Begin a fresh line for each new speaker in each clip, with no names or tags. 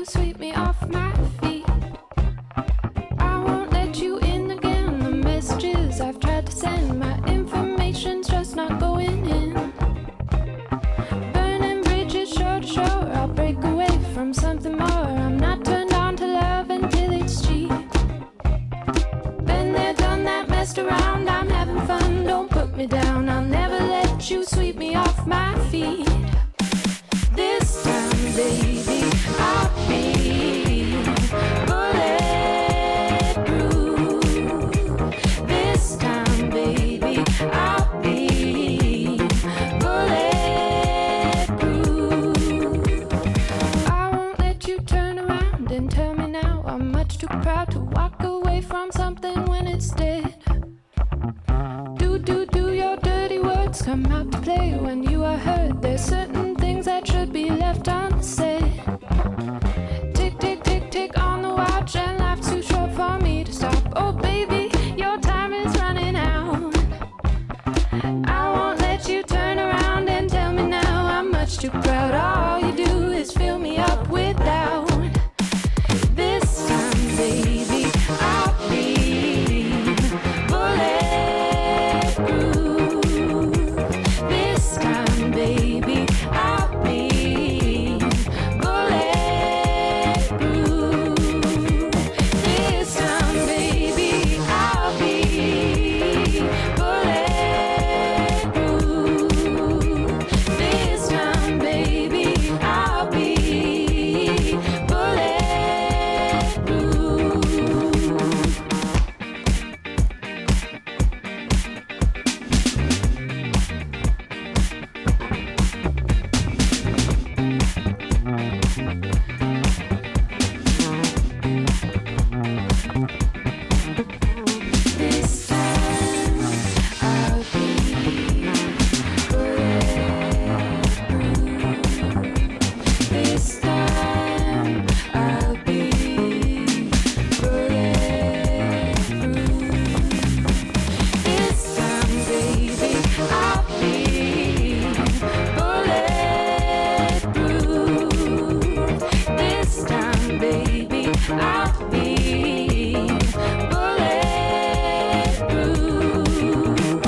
you sweep me off my feet. I won't let you in again. The messages I've tried to send, my information's just not going in. Burning bridges shore to shore, I'll break away from something more. I'm not turned on to love until it's cheap. Been there, done that, messed around, I'm having fun, don't put me down. I'll never let you sweep me off my feet. This time, baby, I'll be bulletproof. This time, baby, I'll be bulletproof. I won't let you turn around and tell me now I'm much too proud to walk away from something when it's dead. Do your dirty words come out to play when you are hurt? There's certain things that should be left unsaid. Tick, tick, tick, tick on the watch, and life's too short for me to stop. Oh baby, your time is running out. I won't let you turn around and tell me now I'm much too proud. All you do is fill me up with doubt. This time, baby, I'll be bulletproof. This time, baby, I'll be bulletproof. This time, baby, I'll be bulletproof. This time, baby, I'll be This time I'll be bulletproof. This time I'll be bulletproof. This time, baby, I'll be bulletproof. This time, baby, I'll be bulletproof.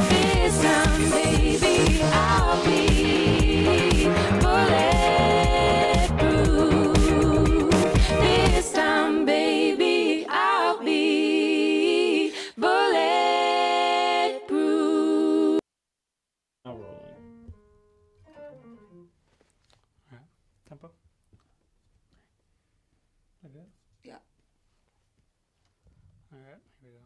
This time, baby, I'll be bulletproof. This time, baby, I'll be bulletproof.
Now rolling. Alright, tempo. Like that?
Yeah.
Alright, here we go.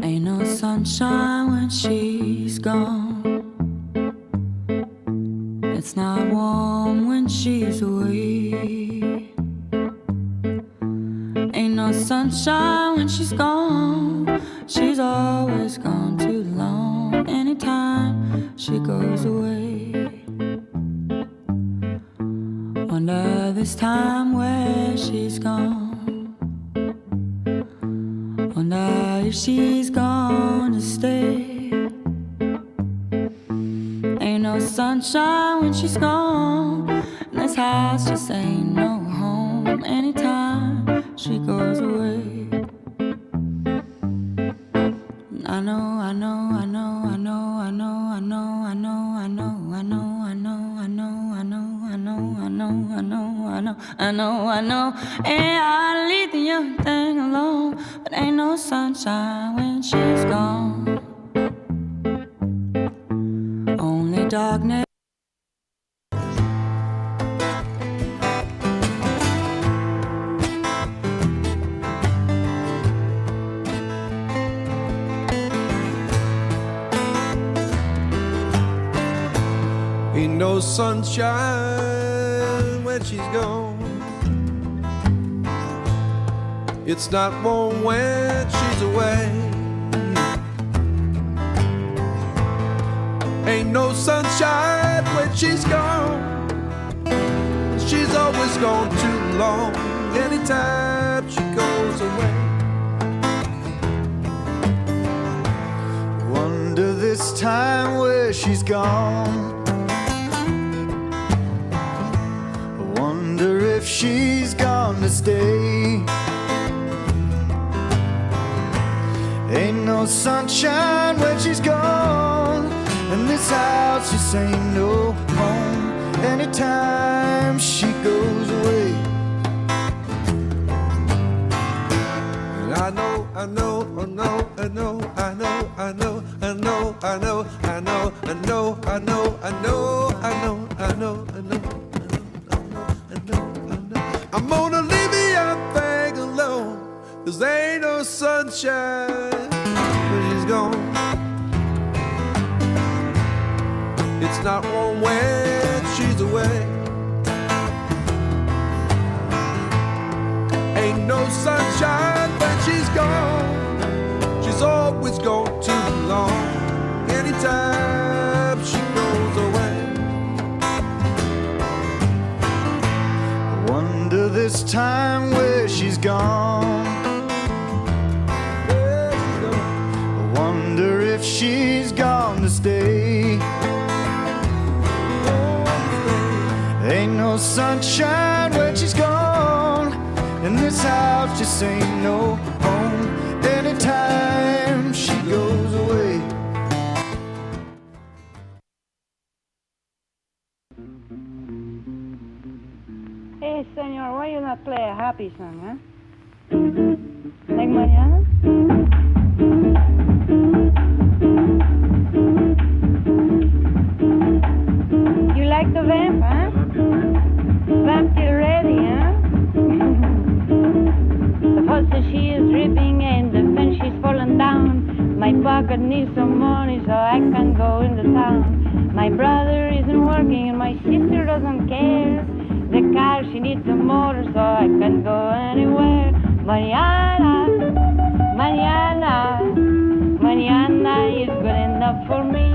Ain't no sunshine when she's gone. It's not warm when she's away. Ain't no sunshine when she's gone. She's always gone too long. Anytime she goes away, wonder this time where she's gone. Wonder if she's gonna stay. Ain't no sunshine when she's gone. And this house just ain't no home. Anytime she goes away. I know, I know, I know, I know, I know, I know, I know, I know, I know, I know, I know, I know, I know, I know, I know, I know, I know, I know. And I leave the young thing alone, but ain't no sunshine when she's gone. Only darkness.
Ain't no sunshine when she's gone. It's not warm when she's away. Ain't no sunshine when she's gone. She's always gone too long. Anytime she goes away. One
time where she's gone. I wonder if she's gone to stay. Ain't no sunshine when she's gone, and this house just ain't no home anytime she goes away. And I know, I know, I know, I know, I know, I know, I know, I know, I know, I know, I know, I know, I know, I know, I know, I know. I'm gonna leave the young thing alone, 'cause there ain't no sunshine when she's gone. It's not warm when she's away. Ain't no sunshine when she's gone. She's always gone too long. Anytime she goes away. I wonder this time where she's gone. I wonder if she's gone to stay. Ain't no sunshine when she's gone, and this house just ain't no home anytime she goes away.
Hey, senor, why you not play a happy song, huh? Like Mariana? You like the vamp, huh? Vamp till ready, huh? The faucet she is dripping and the fence she's fallen down. My pocket needs some money so I can go into town. My brother isn't working and my sister doesn't care. The car she needs a motor so I can go anywhere. Mariana, Mariana, Mariana is good enough for me.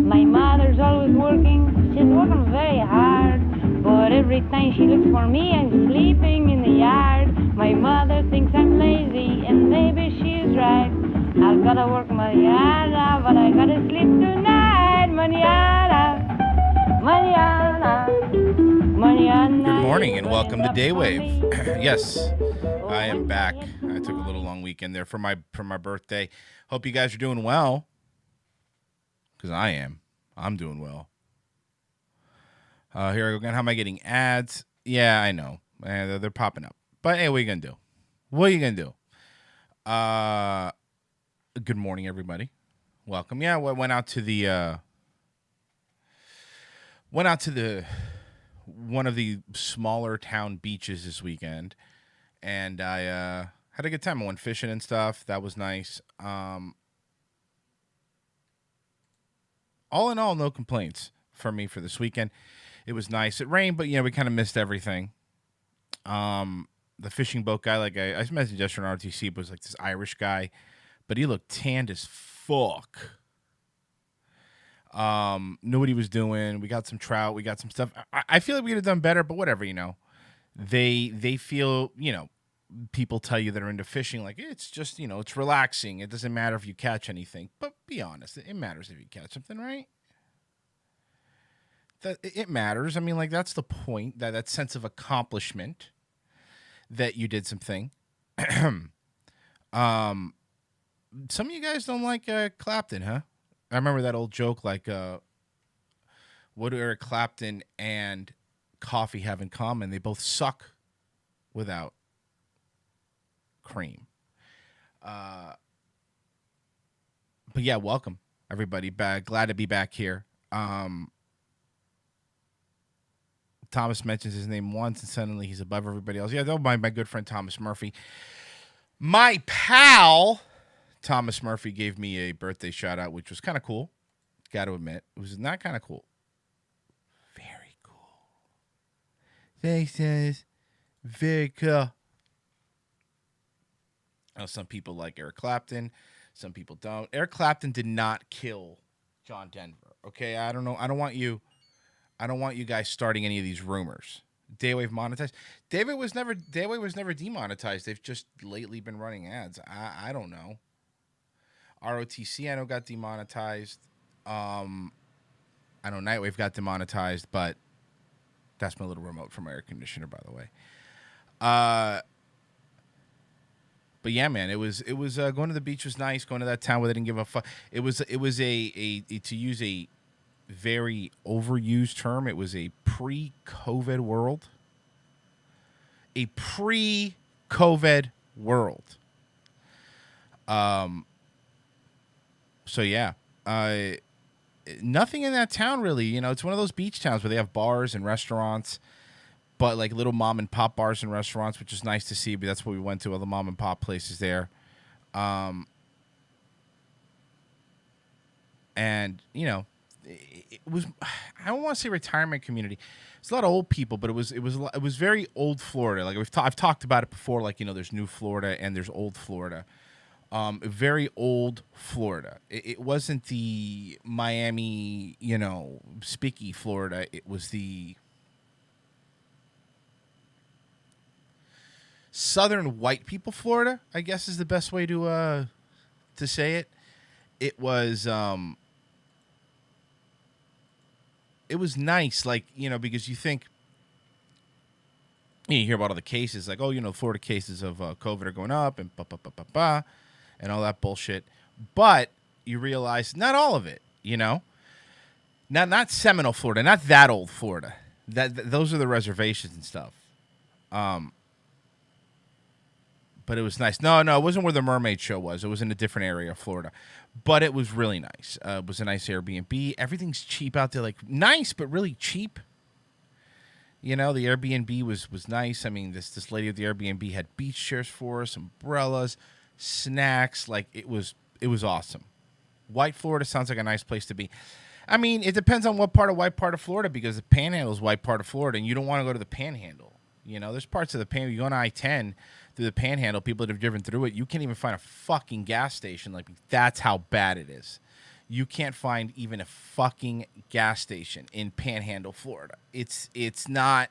My mother's always working, she's working very hard. But every time she looks for me, I'm sleeping in the yard. My mother thinks I'm lazy, and maybe she's right. I've gotta work Mariana, but I gotta sleep tonight. Mariana, Mariana, Mariana.
Good morning and welcome to Daywave. Yes, I am back. I took a little long weekend there for my birthday. Hope you guys are doing well, because I am. I'm doing well. Here I go again. How am I getting ads? Yeah, I know. They're popping up. But hey, what are you gonna do? What are you gonna do? Good morning, everybody. Welcome. Yeah, I went out to the one of the smaller town beaches this weekend, and I had a good time. I went fishing and stuff. That was nice. All in all, no complaints for me for this weekend. It was nice. It rained, but we kind of missed everything. The fishing boat guy, like I mentioned yesterday on RTC, was like this Irish guy, but he looked tanned as fuck. Knew what he was doing. We got some trout. We got some stuff. I feel like we could have done better, but whatever, They feel, people tell you that are into fishing, like, it's just, it's relaxing. It doesn't matter if you catch anything. But be honest, it matters if you catch something, right? That it matters. I mean, like, that's the point, that sense of accomplishment that you did something. Some of you guys don't like Clapton, huh? I remember that old joke, like, what do Eric Clapton and coffee have in common? They both suck without cream. But yeah, welcome everybody back. Glad to be back here. Thomas mentions his name once and suddenly he's above everybody else. Yeah, my good friend Thomas Murphy. My pal Thomas Murphy gave me a birthday shout out, which was kind of cool. Got to admit, it was not kind of cool. Very cool. Thanks, guys. Very cool. Now, some people like Eric Clapton. Some people don't. Eric Clapton did not kill John Denver. Okay, I don't know. I don't want you guys starting any of these rumors. Daywave monetized. Daywave was never demonetized. They've just lately been running ads. I don't know. ROTC I know got demonetized. I know Nightwave got demonetized, but that's my little remote from my air conditioner, by the way. But yeah, man, it was going to the beach was nice. Going to that town where they didn't give a fuck. It was a to use a very overused term. It was a pre-COVID world. A pre-COVID world. So yeah, nothing in that town really. You know, it's one of those beach towns where they have bars and restaurants, but like little mom and pop bars and restaurants, which is nice to see. But that's what we went to, all the mom and pop places there. And you know, it was, I don't want to say retirement community. It's a lot of old people, but it was very old Florida. Like I've talked about it before. Like, you know, there's New Florida and there's Old Florida. Very old Florida. It wasn't the Miami, you know, spicky Florida. It was the Southern white people Florida, I guess is the best way to say it. It was nice, like, you know, because you think, you hear about all the cases, like, oh, you know, Florida cases of COVID are going up and and all that bullshit. But you realize not all of it, you know, not Seminole, Florida, not that old Florida. Those are the reservations and stuff. But it was nice. No, it wasn't where the Mermaid Show was. It was in a different area of Florida. But it was really nice. It was a nice Airbnb. Everything's cheap out there. Like, nice, but really cheap. You know, the Airbnb was nice. I mean, this lady at the Airbnb had beach chairs for us, umbrellas, snacks. Like, it was awesome. White Florida sounds like a nice place to be. I mean, it depends on what white part of Florida, because the Panhandle is white part of Florida, and you don't want to go to the Panhandle. You know, there's parts of the Panhandle. You go on I-10 through the Panhandle, people that have driven through it, you can't even find a fucking gas station. Like, that's how bad it is. You can't find even a fucking gas station in Panhandle, Florida. It's not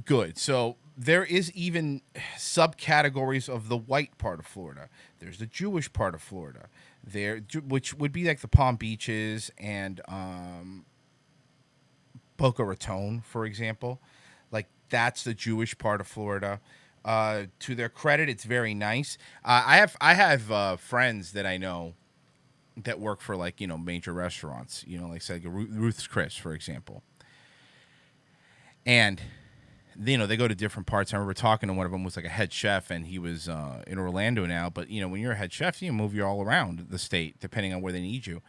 good. So there is even subcategories of the white part of Florida. There's the Jewish part of Florida, which would be like the Palm Beaches and Boca Raton, for example. Like, that's the Jewish part of Florida. To their credit, it's very nice. I have friends that I know that work for, like, you know, major restaurants, you know, like say like Ruth's Chris, for example. And, you know, they go to different parts. I remember talking to one of them, was like a head chef, and he was in Orlando now. But, you know, when you're a head chef, you move you all around the state depending on where they need you.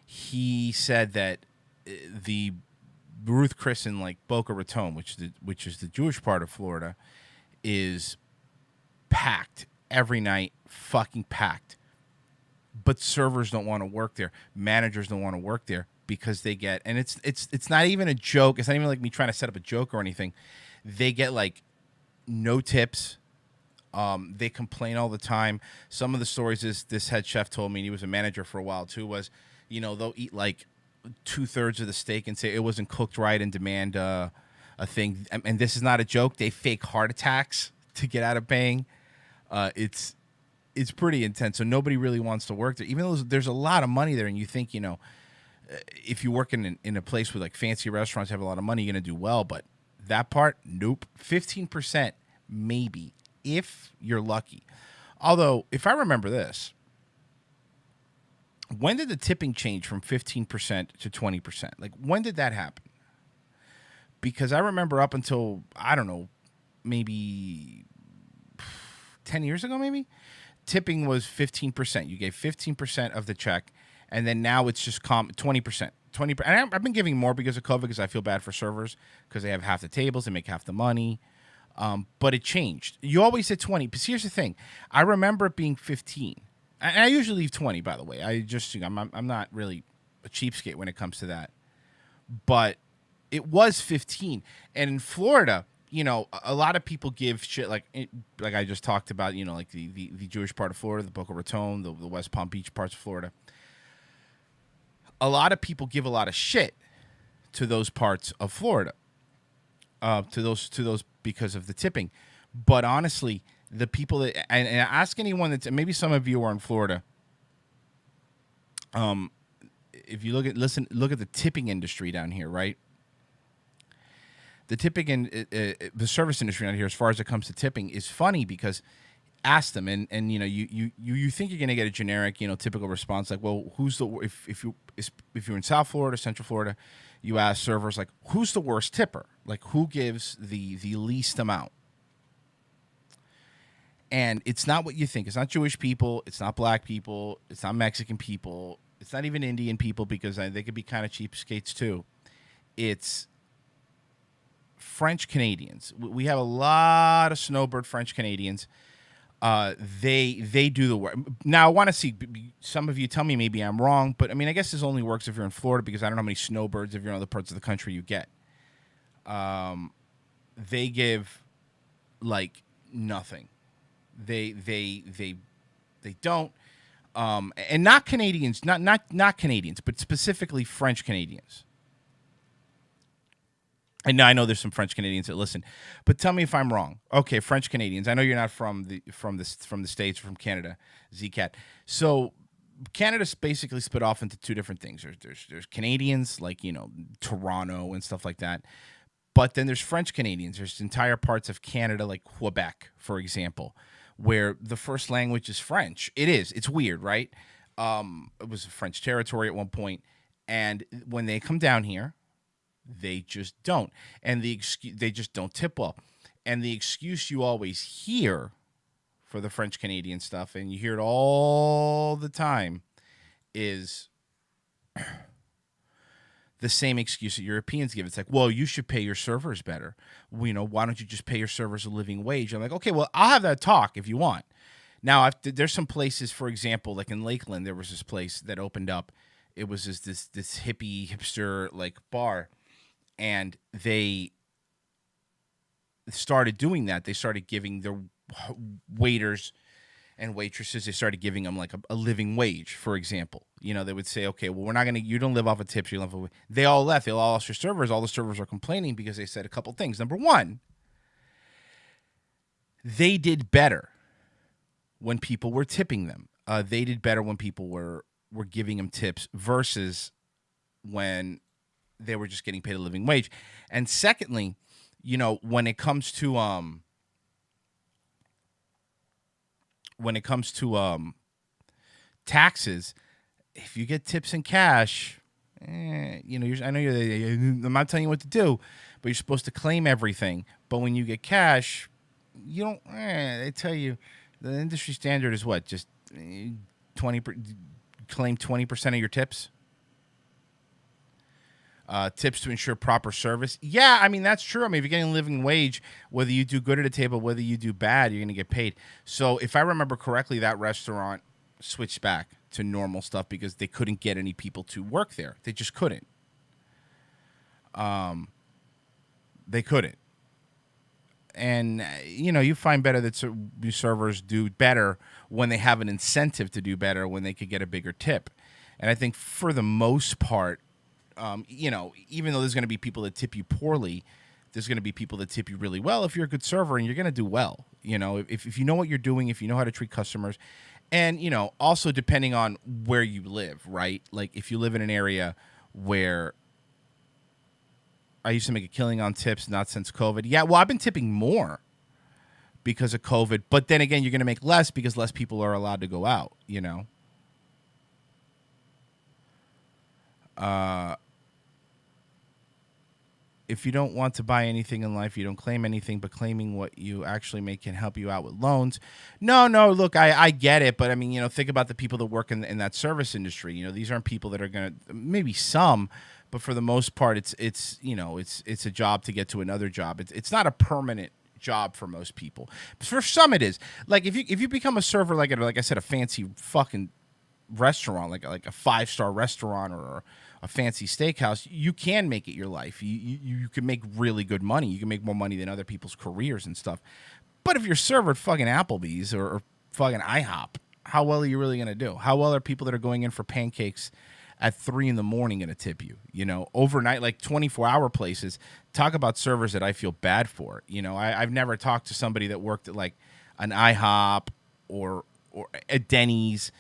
He said that the Ruth Chris in like Boca Raton, which is the Jewish part of Florida, is packed every night, fucking packed. But servers don't want to work there. Managers don't want to work there because they get, and it's not even a joke. It's not even like me trying to set up a joke or anything. They get like no tips. They complain all the time. Some of the stories this head chef told me, and he was a manager for a while too, was, you know, they'll eat like 2/3 of the steak and say it wasn't cooked right and demand a thing. And this is not a joke. They fake heart attacks to get out of paying. It's pretty intense. So nobody really wants to work there, even though there's a lot of money there. And you think, you know, if you work in a place with like fancy restaurants, have a lot of money, you're going to do well. But that part, nope. 15% maybe, if you're lucky. Although, if I remember this, when did the tipping change from 15% to 20%? Like, when did that happen? Because I remember up until, I don't know, maybe 10 years ago, maybe, tipping was 15%. You gave 15% of the check, and then now it's just 20%. 20%. And I've been giving more because of COVID, because I feel bad for servers because they have half the tables, they make half the money. But it changed. You always said 20. But here's the thing. I remember it being 15. And I usually leave 20, by the way. I'm not really a cheapskate when it comes to that. But it was 15. And in Florida, you know, a lot of people give shit like I just talked about, you know, like the Jewish part of Florida, the Boca Raton, the West Palm Beach parts of Florida. A lot of people give a lot of shit to those parts of Florida, to those because of the tipping. But honestly, the people that and ask anyone that's maybe some of you are in Florida. If you look at the tipping industry down here, right? The tipping and the service industry down here, as far as it comes to tipping, is funny because ask them and you know you think you're gonna get a generic typical response like, well, who's the if you're in South Florida, Central Florida, you ask servers like, who's the worst tipper? Like, who gives the least amount? And it's not what you think. It's not Jewish people. It's not black people. It's not Mexican people. It's not even Indian people because they could be kind of cheapskates too. It's French Canadians. We have a lot of snowbird French Canadians. They do the work. Now, I want to see some of you tell me maybe I'm wrong, but I mean, I guess this only works if you're in Florida because I don't know how many snowbirds if you're in other parts of the country you get. They give like nothing. They don't. And not Canadians, not Canadians, but specifically French Canadians. And I know there's some French Canadians that listen, but tell me if I'm wrong. Okay, French Canadians. I know you're not from the States or from Canada, ZCat. So Canada's basically split off into two different things. There's Canadians like Toronto and stuff like that, but then there's French Canadians. There's entire parts of Canada like Quebec, for example, where the first language is French. It's weird, right? It was a French territory at one point, and when they come down here, they just don't, and they just don't tip well. And the excuse you always hear for the French Canadian stuff, and you hear it all the time, is the same excuse that Europeans give. It's like, well, you should pay your servers better. Why don't you just pay your servers a living wage? I'm like, okay, well, I'll have that talk if you want. Now, there's some places, for example, like in Lakeland, there was this place that opened up. It was this hippie hipster like bar. And they started doing that. They started giving their waiters and waitresses, they started giving them like a living wage, for example. They would say, okay, well, you don't live off of tips. You live off of, they all left. They all lost their servers. All the servers are complaining because they said a couple things. Number one, they did better when people were tipping them. They did better when people were giving them tips versus when they were just getting paid a living wage. And secondly, when it comes to taxes, if you get tips in cash, I know I'm not telling you what to do, but you're supposed to claim everything. But when you get cash, you don't. They tell you the industry standard is what, just 20. Claim 20% of your tips. Tips to ensure proper service. Yeah, I mean, that's true. I mean, if you're getting a living wage, whether you do good at a table, whether you do bad, you're going to get paid. So if I remember correctly, that restaurant switched back to normal stuff because they couldn't get any people to work there. They just couldn't. They couldn't. And, you find better that servers do better when they have an incentive to do better, when they could get a bigger tip. And I think for the most part, even though there's going to be people that tip you poorly, there's going to be people that tip you really well if you're a good server, and you're going to do well. If you know what you're doing, if you know how to treat customers, and, also depending on where you live, right? Like if you live in an area where I used to make a killing on tips, not since COVID. Yeah, well, I've been tipping more because of COVID, but then again, you're going to make less because less people are allowed to go out, If you don't want to buy anything in life, you don't claim anything, but claiming what you actually make can help you out with loans. No, look, I get it, but I mean, think about the people that work in that service industry. These aren't people that are going to, maybe some, but for the most part, it's a job to get to another job. It's not a permanent job for most people. For some, it is. Like if you become a server, like I said, a fancy fucking restaurant, like a 5-star restaurant or a fancy steakhouse, you can make it your life. You can make really good money. You can make more money than other people's careers and stuff. But if you're server at fucking Applebee's or fucking IHOP, how well are you really going to do? How well are people that are going in for pancakes at 3 a.m. going to tip you? Overnight, like 24-hour places. Talk about servers that I feel bad for. I've never talked to somebody that worked at like an IHOP or a Denny's,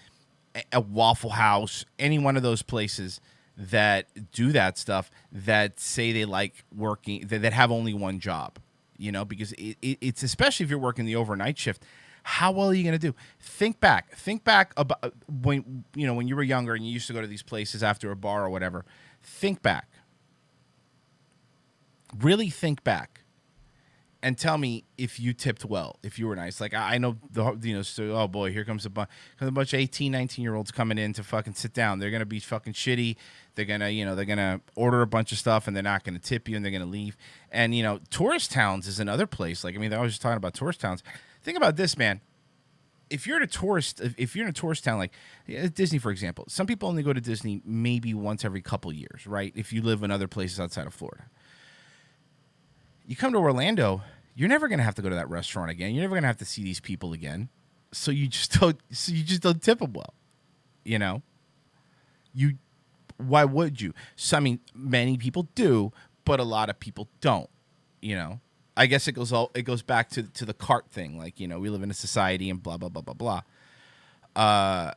a Waffle House, any one of those places that do that stuff, that say they like working, that have only one job, you know, because it's, especially if you're working the overnight shift, how well are you going to do? Think back about when, you know, when you were younger and you used to go to these places after a bar or whatever. Think back. Really think back and tell me if you tipped well, if you were nice. Like, I know, so, oh boy, here comes a bunch of 18, 19-year-olds coming in to fucking sit down. They're going to be fucking shitty. They're going to, they're going to order a bunch of stuff and they're not going to tip you and they're going to leave. And, tourist towns is another place. Like, I mean, I was just talking about tourist towns. Think about this, man. If you're in a tourist town, like Disney, for example, some people only go to Disney maybe once every couple years, right? If you live in other places outside of Florida. You come to Orlando, you're never going to have to go to that restaurant again. You're never going to have to see these people again. So you just don't tip them well. Why would you? So, I mean, many people do, but a lot of people don't, I guess it goes back to the cart thing. Like, we live in a society and blah, blah, blah, blah, blah.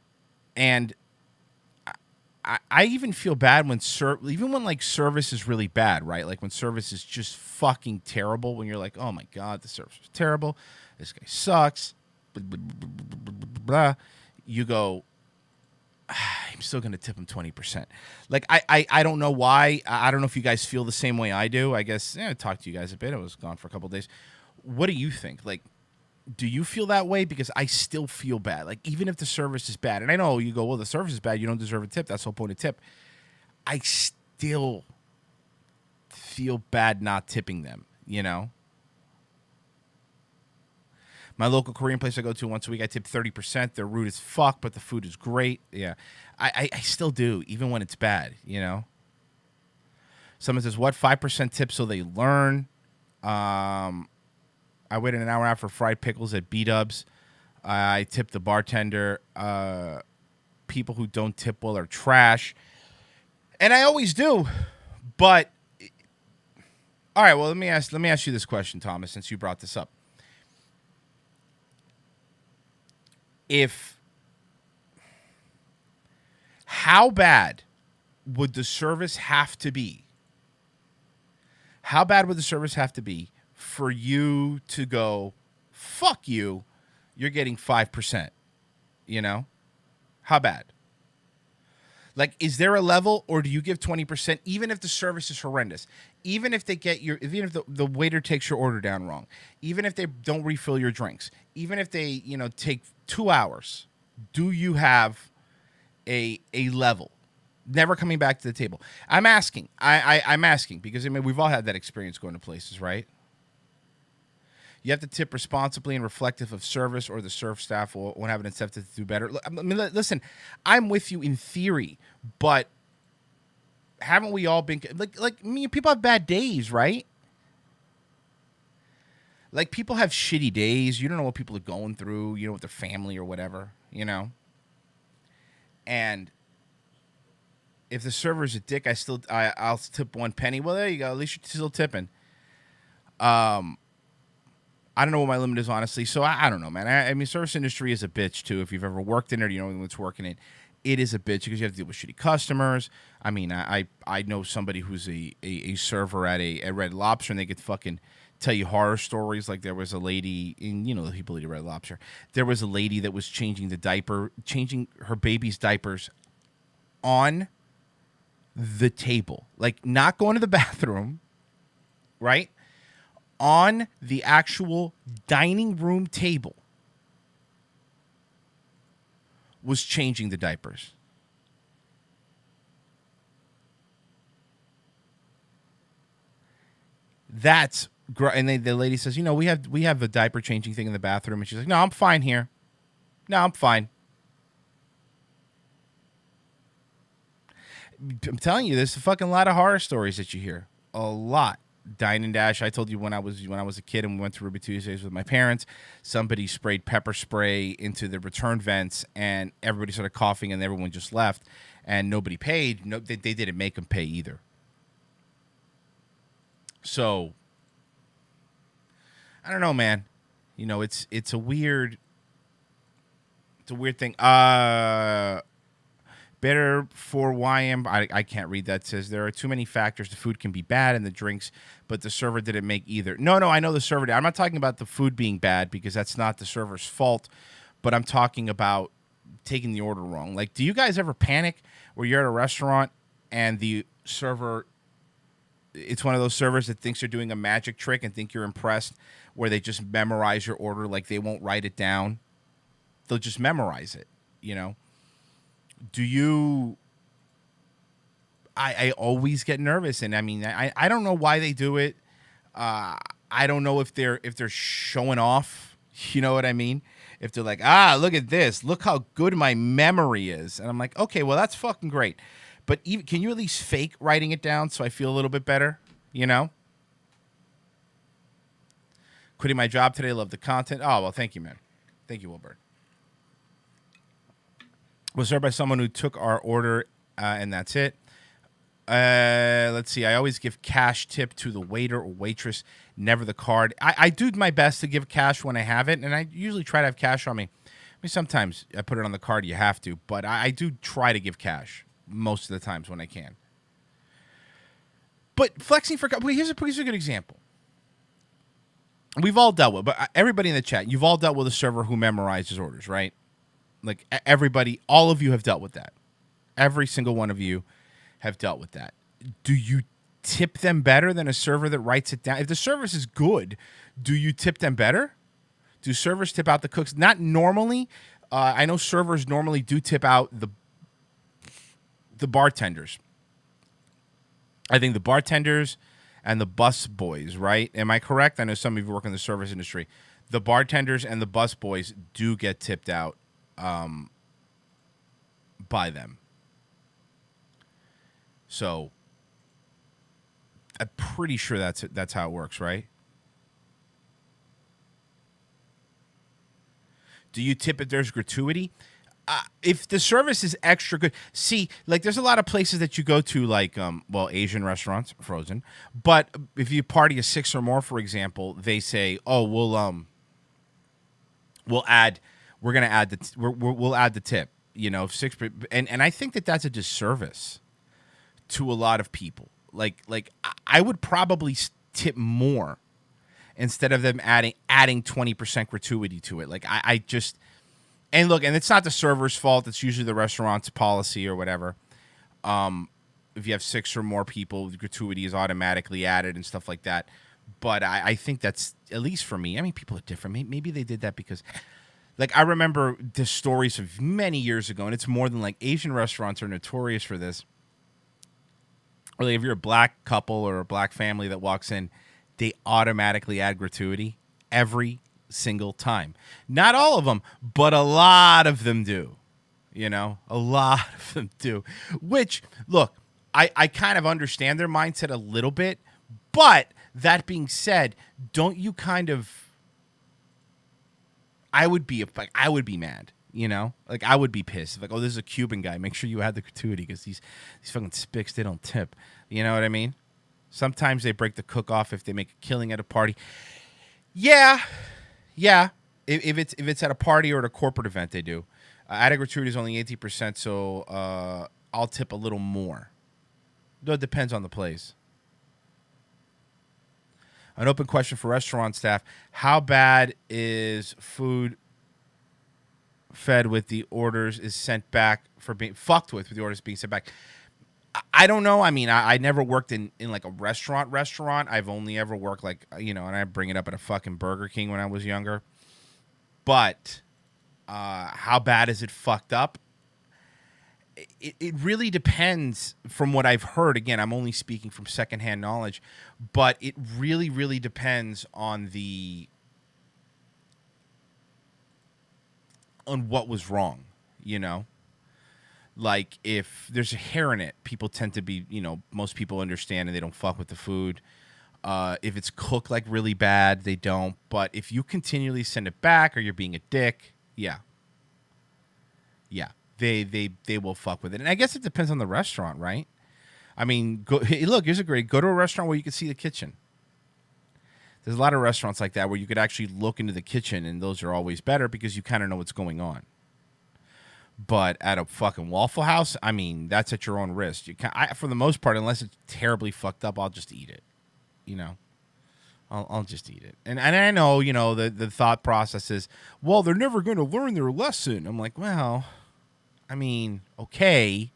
And I even feel bad when like service is really bad, right? Like when service is just fucking terrible, when you're like, oh my God, the service is terrible. This guy sucks. Blah, blah, blah, blah, blah, blah. You go, I'm still going to tip him 20%. Like, I don't know why. I don't know if you guys feel the same way I do. I guess, I talked to you guys a bit. I was gone for a couple of days. What do you think? Like, do you feel that way? Because I still feel bad. Like, even if the service is bad, and I know you go, well, the service is bad, you don't deserve a tip. That's the whole point of tip. I still feel bad not tipping them, My local Korean place I go to once a week, I tip 30%. They're rude as fuck, but the food is great. Yeah, I still do, even when it's bad, Someone says, what, 5% tip so they learn? I waited an hour out for fried pickles at B-Dubs. I tipped the bartender. People who don't tip well are trash. And I always do. But, all right, well, let me ask you this question, Thomas, since you brought this up. How bad would the service have to be? How bad would the service have to be for you to go, fuck you, you're getting 5%, How bad? Like, is there a level, or do you give 20% even if the service is horrendous? Even if even if the waiter takes your order down wrong, even if they don't refill your drinks, even if they, take 2 hours, do you have a level? Never coming back to the table. I'm asking. I'm asking because, I mean, we've all had that experience going to places, right? You have to tip responsibly and reflective of service, or the serve staff won't have an incentive to do better. I mean, listen, I'm with you in theory, but haven't we all been like me? People have bad days, right? Like, people have shitty days. You don't know what people are going through, with their family or whatever, And if the server's a dick, I'll tip 1 penny. Well, there you go. At least you're still tipping. I don't know what my limit is, honestly. So I don't know, man. I mean, service industry is a bitch too. If you've ever worked in it, or you know anyone that's working in it, it is a bitch because you have to deal with shitty customers. I mean, I know somebody who's a server at Red Lobster, and they could fucking tell you horror stories. Like, there was a lady in, the people that eat Red Lobster. There was a lady that was changing her baby's diapers on the table, like not going to the bathroom, right? On the actual dining room table, was changing the diapers. That's great. And the lady says, we have a diaper changing thing in the bathroom. And she's like, no, I'm fine here. No, I'm fine. I'm telling you, there's a fucking lot of horror stories that you hear. A lot. Dine and Dash. I told you when I was a kid and we went to Ruby Tuesdays with my parents, somebody sprayed pepper spray into the return vents and everybody started coughing and everyone just left and nobody paid. No, they didn't make them pay either. So I don't know, man. You know, it's a weird thing. Better for YM. I can't read that. It says there are too many factors. The food can be bad and the drinks, but the server didn't make either. No, I know the server did. I'm not talking about the food being bad because that's not the server's fault, but I'm talking about taking the order wrong. Like, do you guys ever panic where you're at a restaurant and the server, it's one of those servers that thinks they're doing a magic trick and think you're impressed, where they just memorize your order, like they won't write it down. They'll just memorize it, you know? Do you... I always get nervous, and I mean, I don't know why they do it. I don't know if they're showing off, you know what I mean? If they're like, look at this, look how good my memory is. And I'm like, okay, well, that's fucking great. But even, can you at least fake writing it down so I feel a little bit better, you know? Quitting my job today, love the content. Oh, well, thank you, man. Thank you, Wilbert. Was served by someone who took our order, and that's it. Let's see. I always give cash tip to the waiter or waitress, never the card. I do my best to give cash when I have it, and I usually try to have cash on me. I mean, sometimes I put it on the card, you have to, but I do try to give cash most of the times when I can. But flexing for... Well, here's a good example. We've all dealt with, but everybody in the chat, you've all dealt with a server who memorizes orders, right? Like, everybody, all of you have dealt with that. Every single one of you have dealt with that. Do you tip them better than a server that writes it down? If the service is good, do you tip them better? Do servers tip out the cooks? Not normally. I know servers normally do tip out the bartenders. I think the bartenders and the bus boys, right? Am I correct? I know some of you work in the service industry. The bartenders and the bus boys do get tipped out by them. So I'm pretty sure that's how it works, right? Do you tip if there's gratuity? If the service is extra good, see, like there's a lot of places that you go to, like, Asian restaurants, frozen. But if you party of 6 or more, for example, they say, oh, we'll add the tip, you know, 6, and I think that's a disservice to a lot of people. Like I would probably tip more instead of them adding 20% gratuity to it. Like I just. And look, and it's not the server's fault. It's usually the restaurant's policy or whatever. If you have 6 or more people, the gratuity is automatically added and stuff like that. But I think that's, at least for me, I mean, people are different. Maybe they did that because, like, I remember the stories of many years ago, and it's more than, like, Asian restaurants are notorious for this. Or like if you're a black couple or a black family that walks in, they automatically add gratuity every single time. Not all of them, but a lot of them do. You know, a lot of them do. Which, look, I kind of understand their mindset a little bit, but that being said, don't you kind of... I would be mad, you know? Like, I would be pissed. Like, oh, this is a Cuban guy. Make sure you add the gratuity because these fucking spics, they don't tip. You know what I mean? Sometimes they break the cook off if they make a killing at a party. Yeah. If it's at a party or at a corporate event, they do. Added gratuity is only 18%, so I'll tip a little more. Though it depends on the place. An open question for restaurant staff: how bad is food fed with the orders is sent back for being fucked with the orders being sent back? I don't know. I mean, I never worked in like a restaurant. I've only ever worked like, you know, and I bring it up at a fucking Burger King when I was younger. But how bad is it fucked up? It really depends from what I've heard. Again, I'm only speaking from secondhand knowledge, but it really, really depends on what was wrong, you know? Like, if there's a hair in it, people tend to be, you know, most people understand and they don't fuck with the food. If it's cooked, like, really bad, they don't. But if you continually send it back or you're being a dick, yeah, they will fuck with it. And I guess it depends on the restaurant, right? I mean, look, here's go to a restaurant where you can see the kitchen. There's a lot of restaurants like that where you could actually look into the kitchen, and those are always better because you kind of know what's going on. But at a fucking Waffle House, I mean, that's at your own risk. For the most part, unless it's terribly fucked up, I'll just eat it. You know, I'll just eat it. And I know, you know, the thought process is, well, they're never going to learn their lesson. I'm like, well, I mean, okay,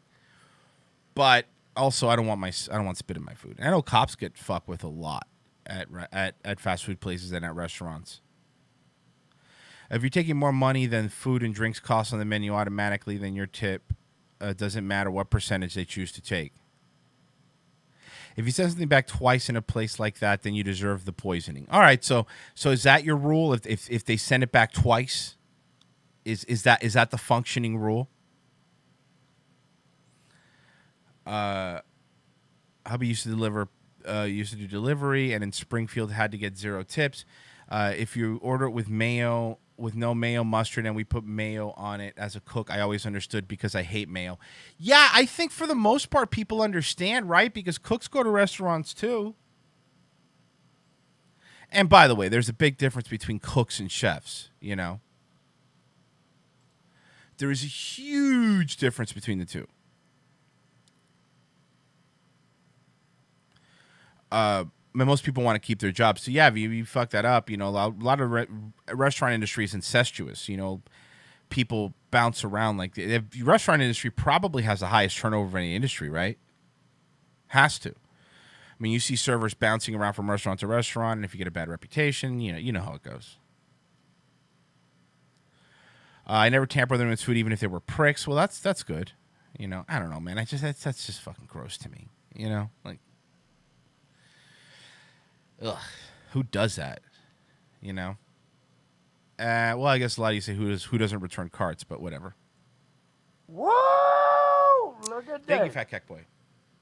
but also I don't want spit in my food. I know cops get fucked with a lot at fast food places and at restaurants. If you're taking more money than food and drinks cost on the menu automatically, then your tip doesn't matter what percentage they choose to take. If you send something back twice in a place like that, then you deserve the poisoning. All right, so is that your rule? If they send it back twice, is that the functioning rule? Hubby used to do delivery, and in Springfield had to get 0 tips. If you order it with mayo, with no mayo, mustard, and we put mayo on it as a cook, I always understood because I hate mayo. Yeah, I think for the most part people understand, right? Because cooks go to restaurants too. And by the way, there's a big difference between cooks and chefs, you know? There is a huge difference between the two. Most people want to keep their jobs. So yeah, if you fuck that up, you know, a lot of restaurant industry is incestuous. You know, people bounce around like the restaurant industry probably has the highest turnover of any industry, right? Has to. I mean, you see servers bouncing around from restaurant to restaurant, and if you get a bad reputation, you know how it goes. I never tamper with anyone's food, even if they were pricks. Well, that's good. You know, I don't know, man. That's just fucking gross to me. You know, like. Ugh, who does that? You know? Well, I guess a lot of you say who doesn't return carts, but whatever.
Whoa! Look at that.
Thank you, Fat Keck Boy.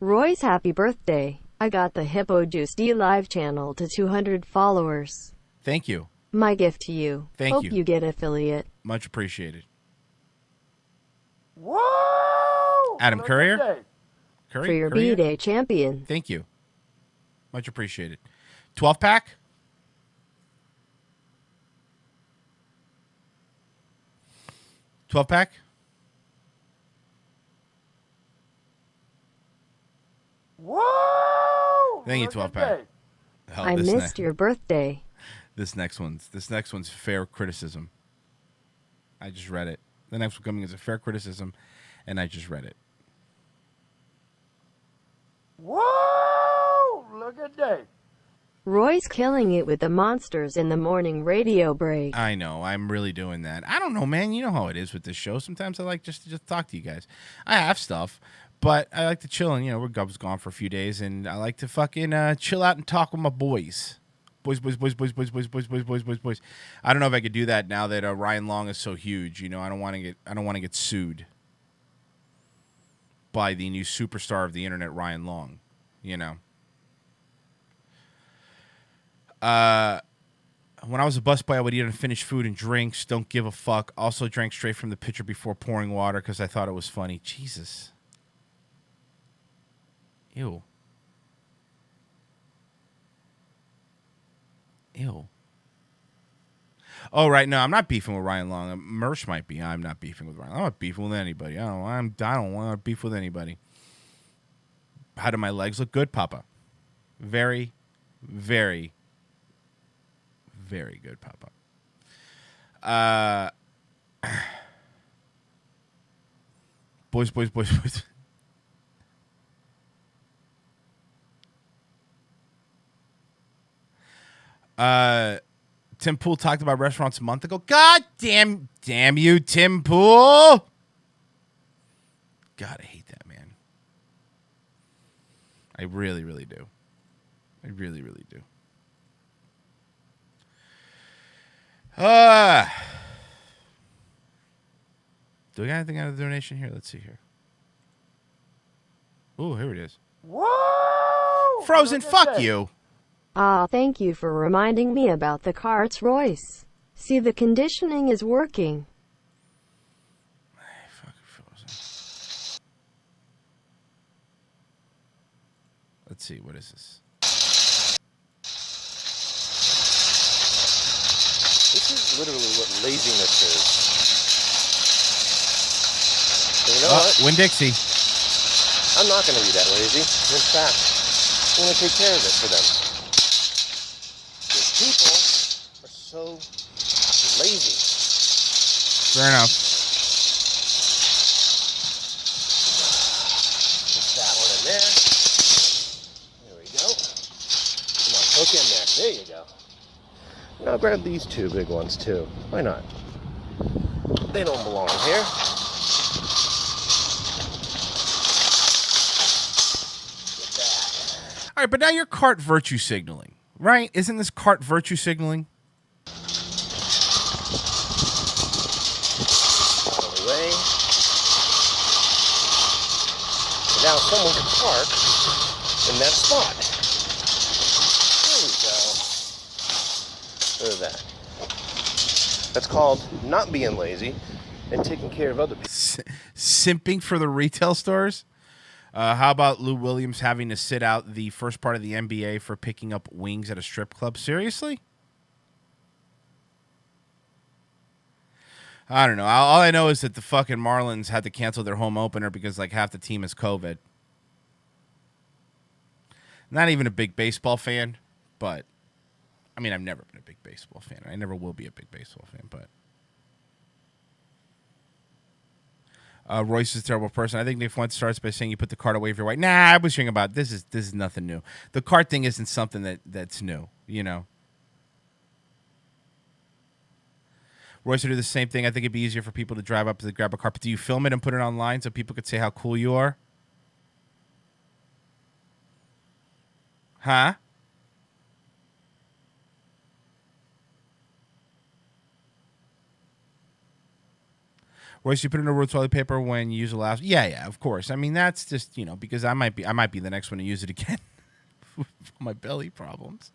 Roy's happy birthday. I got the Hippo Juice D Live channel to 200 followers.
Thank you.
My gift to you.
Thank you.
Hope you get affiliate.
Much appreciated.
Whoa!
Adam
Look
Courier?
at that.
Curry?
For your
Courier?
B-Day champion.
Thank you. Much appreciated. 12-pack? $12-pack?
Whoa!
Thank you,
Look at
12-pack.
that.
Hell,
I missed your birthday.
This next one's fair criticism. I just read it. The next one coming is a fair criticism, and I just read it.
Whoa! Look at that.
Roy's killing it with the monsters in the morning radio break.
I know. I'm really doing that. I don't know, man. You know how it is with this show. Sometimes I like just to talk to you guys. I have stuff, but I like to chill. And, you know, Gub's gone for a few days, and I like to fucking chill out and talk with my boys. Boys. I don't know if I could do that now that Ryan Long is so huge. You know, I don't want to get sued by the new superstar of the internet, Ryan Long. You know. When I was a busboy, I would eat unfinished food and drinks. Don't give a fuck. Also drank straight from the pitcher before pouring water because I thought it was funny. Jesus. Ew. Oh, right. No, I'm not beefing with Ryan Long. Mersh might be. I'm not beefing with Ryan. I'm not beefing with anybody. I don't want to beef with anybody. How do my legs look? Good, Papa. Very, very, very good, Papa. Boys. Tim Pool talked about restaurants a month ago. God damn you, Tim Pool. God, I hate that, man. I really, really do. I really, really do. Do we got anything out of the donation here? Let's see here. Oh, here it is.
Whoa!
Frozen,
Look at
fuck
that.
you.
Ah, thank you for reminding me about the carts, Royce. See, the conditioning is working.
Fucking Frozen. Let's see, what is this?
That's literally what laziness is. So you know what?
Winn-Dixie.
I'm not going to be that lazy. In fact, I'm going to take care of it for them. Because people are so lazy.
Fair enough.
Put that one in there. There we go. Come on, hook in there. There you go. And I'll grab these two big ones too. Why not? They don't belong here. Get that.
All right, but now you're cart virtue signaling, right? Isn't this cart virtue signaling?
Away. And now someone can park in that spot. There we go. Look at that. That's called not being lazy and taking care of other people.
Simping for the retail stores? How about Lou Williams having to sit out the first part of the NBA for picking up wings at a strip club? Seriously? I don't know. All I know is that the fucking Marlins had to cancel their home opener because like half the team is COVID. Not even a big baseball fan, but I mean, I've never been a big baseball fan. I never will be a big baseball fan, but Royce is a terrible person. I think Nick Fuentes starts by saying you put the cart away if you're white. Nah, I was hearing about this is nothing new. The cart thing isn't something that's new, you know. Royce would do the same thing. I think it'd be easier for people to drive up to grab a cart. But do you film it and put it online so people could say how cool you are? Huh? Royce, you put in a roll of toilet paper when you use the last. Yeah, of course. I mean, that's just, you know, because I might be the next one to use it again for my belly problems.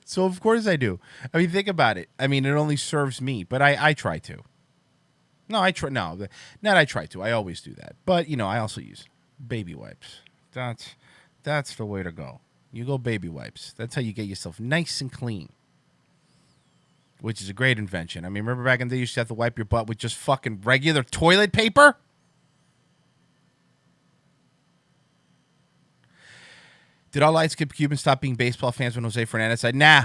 So of course I do. I mean, think about it. I mean, it only serves me, but I try to. No, I try. No, not I try to. I always do that. But you know, I also use baby wipes. That's the way to go. You go baby wipes. That's how you get yourself nice and clean. Which is a great invention. I mean, remember back in the day you used to have to wipe your butt with just fucking regular toilet paper? Did all light skinned Cubans stop being baseball fans when Jose Fernandez said, nah.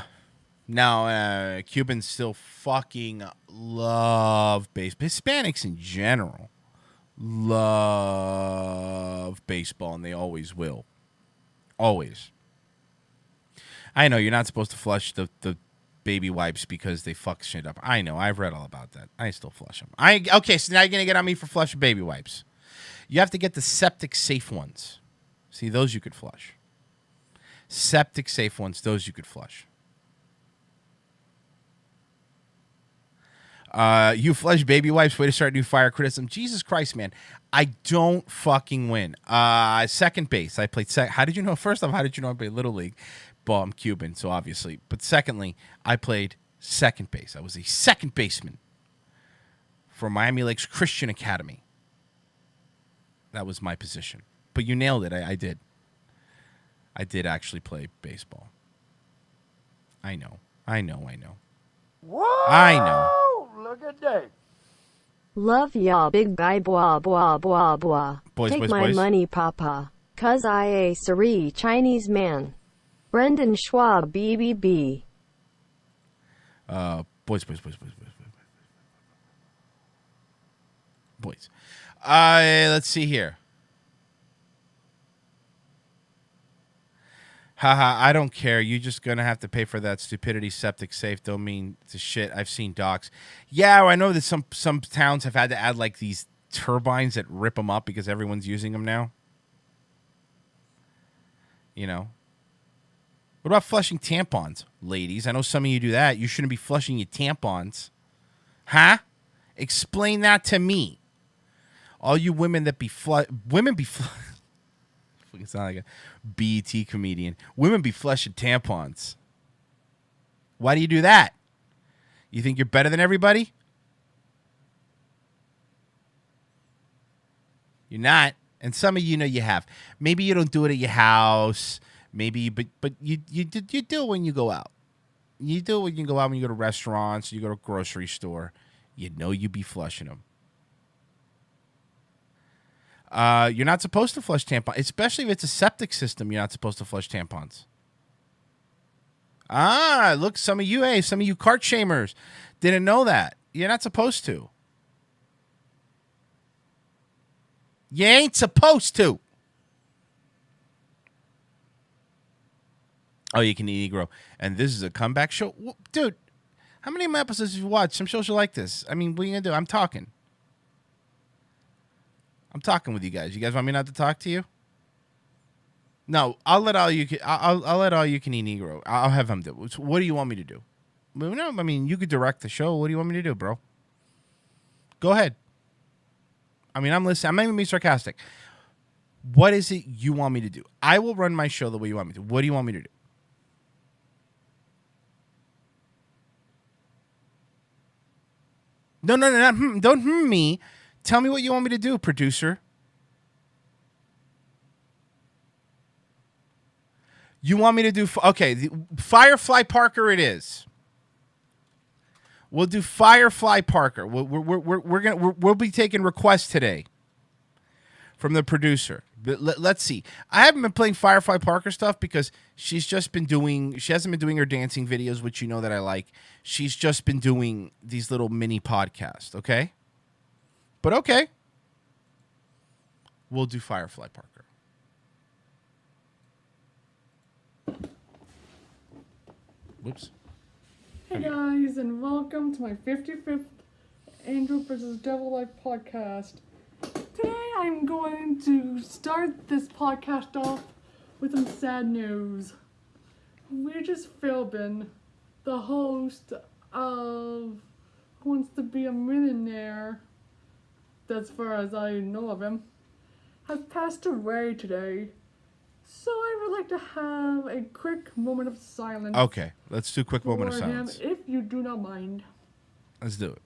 No, Cubans still fucking love baseball. Hispanics in general love baseball, and they always will. Always. I know you're not supposed to flush the baby wipes because they fuck shit up. I know. I've read all about that. I still flush them. Okay, so now you're going to get on me for flushing baby wipes. You have to get the septic safe ones. See, those you could flush. Septic safe ones, those you could flush. You flush baby wipes, way to start a new fire criticism. Jesus Christ, man. I don't fucking win. Second base. I played How did you know? First off, how did you know I played Little League? Well, I'm Cuban, so obviously. But secondly, I played second base. I was a second baseman for Miami Lakes Christian Academy. That was my position. But you nailed it. I did. I did actually play baseball. I know.
Whoa!
I know.
Look at Dave.
Love ya, big guy, blah, blah, blah, blah.
Boys,
Take
boys,
my
boys.
money, papa. 'Cause I a Sari Chinese man. Brendan Schwab, BBB.
Boys. Let's see here. Haha, I don't care. You're just going to have to pay for that stupidity. Septic safe don't mean to shit. I've seen docs. Yeah, I know that some towns have had to add like these turbines that rip them up because everyone's using them now. You know. What about flushing tampons, ladies? I know some of you do that. You shouldn't be flushing your tampons. Huh? Explain that to me. All you women that be It's not like a BET comedian. Women be flushing tampons. Why do you do that? You think you're better than everybody? You're not. And some of you know you have. Maybe you don't do it at your house. Maybe, but you do it when you go out. You do it when you go out, when you go to restaurants, you go to a grocery store. You know you be flushing them. You're not supposed to flush tampons, especially if it's a septic system. You're not supposed to flush tampons. Look, some of you cart shamers didn't know that. You're not supposed to. You ain't supposed to. Oh, you can eat Negro. And this is a comeback show? Dude, how many episodes have you watched? Some shows are like this. I mean, what are you going to do? I'm talking with you guys. You guys want me not to talk to you? No, I'll let all you can. I'll let all you can eat Negro. I'll have him do it. So what do you want me to do? No, I mean, you could direct the show. What do you want me to do, bro? Go ahead. I mean, I'm listening. I'm not even being sarcastic. What is it you want me to do? I will run my show the way you want me to. What do you want me to do? No, don't me. Tell me what you want me to do, producer. You want me to do... Okay, Firefly Parker it is. We'll do Firefly Parker. We'll be taking requests today from the producer. But let's see. I haven't been playing Firefly Parker stuff because she hasn't been doing her dancing videos, which you know that I like. She's just been doing these little mini podcasts, okay? But okay. We'll do Firefly Parker. Whoops.
Hey guys, and welcome to my 55th Angel vs. Devil Life podcast. Today I'm going to start this podcast off with some sad news. Regis Philbin, the host of Who Wants to Be a Millionaire, as far as I know of him, has passed away today. So I would like to have a quick moment of silence.
Okay, let's do a quick moment of
for him,
silence.
if you do not mind.
Let's do it.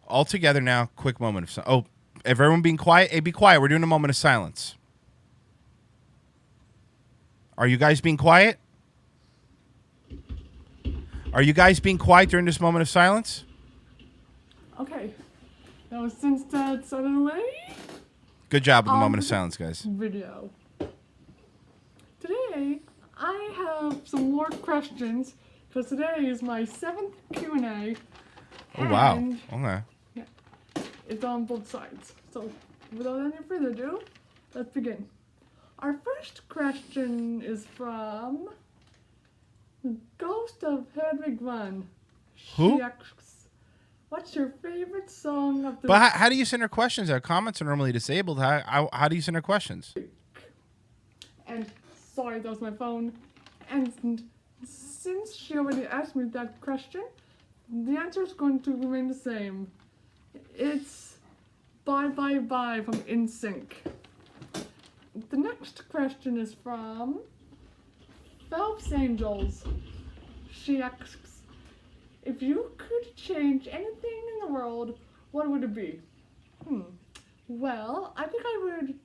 All together now, quick moment of silence. Oh, everyone being quiet? Hey, be quiet. We're doing a moment of silence. Are you guys being quiet? Are you guys being quiet during this moment of silence?
Okay. Now since that's out of the way,
Good job with the moment of silence, guys.
video. Today, I have some more questions, because today is my 7th Q&A.
Oh, wow.
and
Okay.
It's on both sides. So, without any further ado, let's begin. Our first question is from Ghost of Hedwig One.
Who?
She asks, what's your favorite song of the
But how do you send her questions? Our comments are normally disabled. How do you send her questions?
And sorry, that was my phone. And since she already asked me that question, the answer is going to remain the same. It's Bye Bye Bye from NSYNC. The next question is from Phelps Angels. She asks, if you could change anything in the world, what would it be? Well, I think I would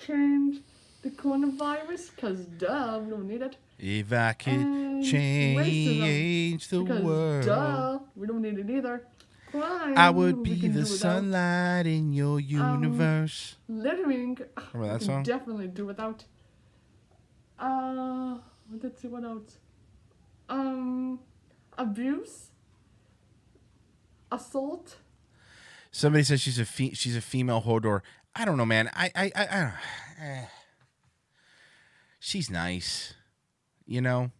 change the coronavirus, because duh, we don't need it.
If I could
And
change the
because
world,
duh, we don't need it either. Crime,
I would
we
be
can
the
do without.
sunlight in your universe.
Littering,
Remember that
we
song?
can definitely do without. Let's see what else. Abuse, assault.
Somebody says she's a female Hodor. I don't know, man. She's nice, you know.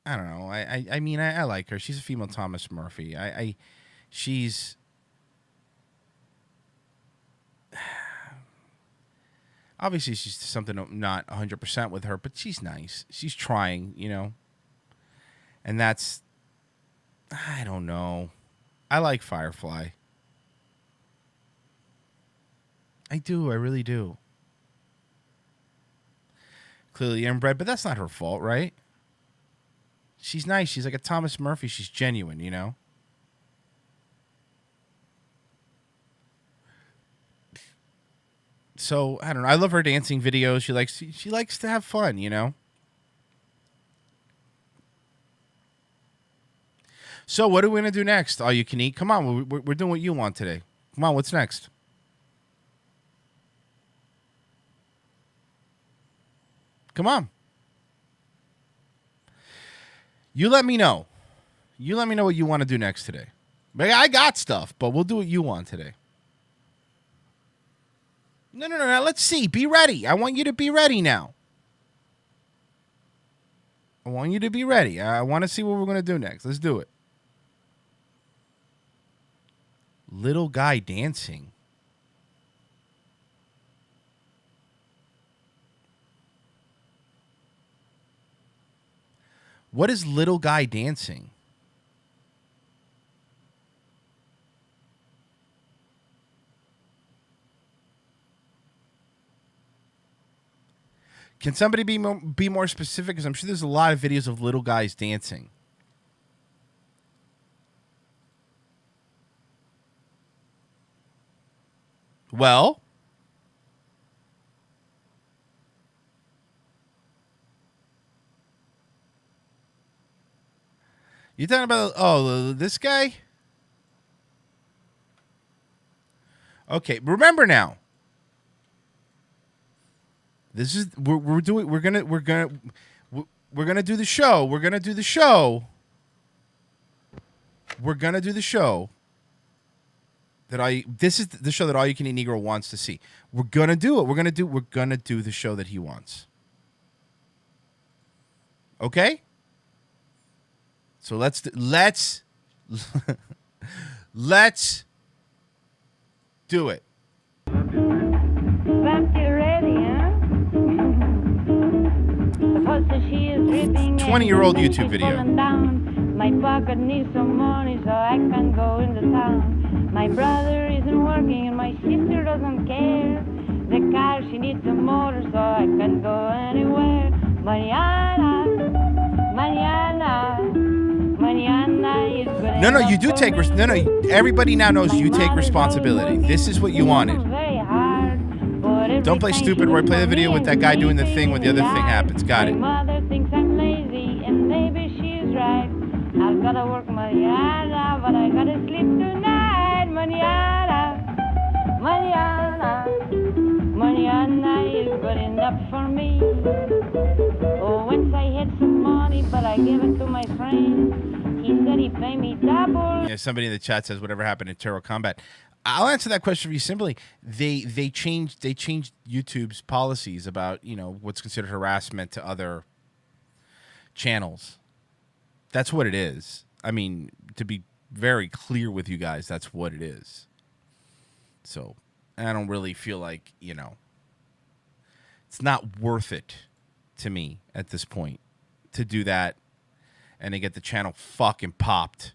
I don't know. I mean, I like her. She's a female Thomas Murphy. She's. Obviously, she's something not 100% with her, but she's nice. She's trying, you know. And that's. I don't know. I like Firefly. I do. I really do. Clearly inbred, but that's not her fault, right? She's nice. She's like a Thomas Murphy. She's genuine, you know? So, I don't know. I love her dancing videos. She likes to have fun, you know? So what are we going to do next? All you can eat? Come on, we're doing what you want today. Come on, what's next? Come on. You let me know. You let me know what you want to do next today. I got stuff, but we'll do what you want today. No. Let's see. Be ready. I want you to be ready now. I want you to be ready. I want to see what we're going to do next. Let's do it. Little guy dancing. What is little guy dancing? Can somebody be more specific? Because I'm sure there's a lot of videos of little guys dancing. Well, you talking about this guy? Okay, remember now. This is we're gonna do the show. We're gonna do the show. We're gonna do the show. This is the show that All You Can Eat Negro wants to see. We're gonna do it. We're gonna do the show that he wants. Okay? So let's do it.
Vamped already, huh? The horse that she is dripping
20-year-old
and
YouTube
she's
video.
fallen down. My pocket needs some money so I can go into town. My brother isn't working and my sister doesn't care. The car, she needs a motor so I can go anywhere. Mañana, is good.
No, you do take everybody now knows you take responsibility. This is what you wanted. Don't play stupid, Roy. Play the video with that guy doing the thing when the other thing happens. Got it.
My mother thinks I'm lazy, and maybe she's right. I've gotta work mañana, but I gotta sleep tonight. Mañana is good enough for me. Oh, once I had some money, but I gave it to my friend. He said he'd pay me double.
Yeah, somebody in the chat says whatever happened in Terror Combat. I'll answer that question for you simply. They changed YouTube's policies about, what's considered harassment to other channels. That's what it is. I mean, to be very clear with you guys, that's what it is. So, I don't really feel like, it's not worth it to me at this point to do that and to get the channel fucking popped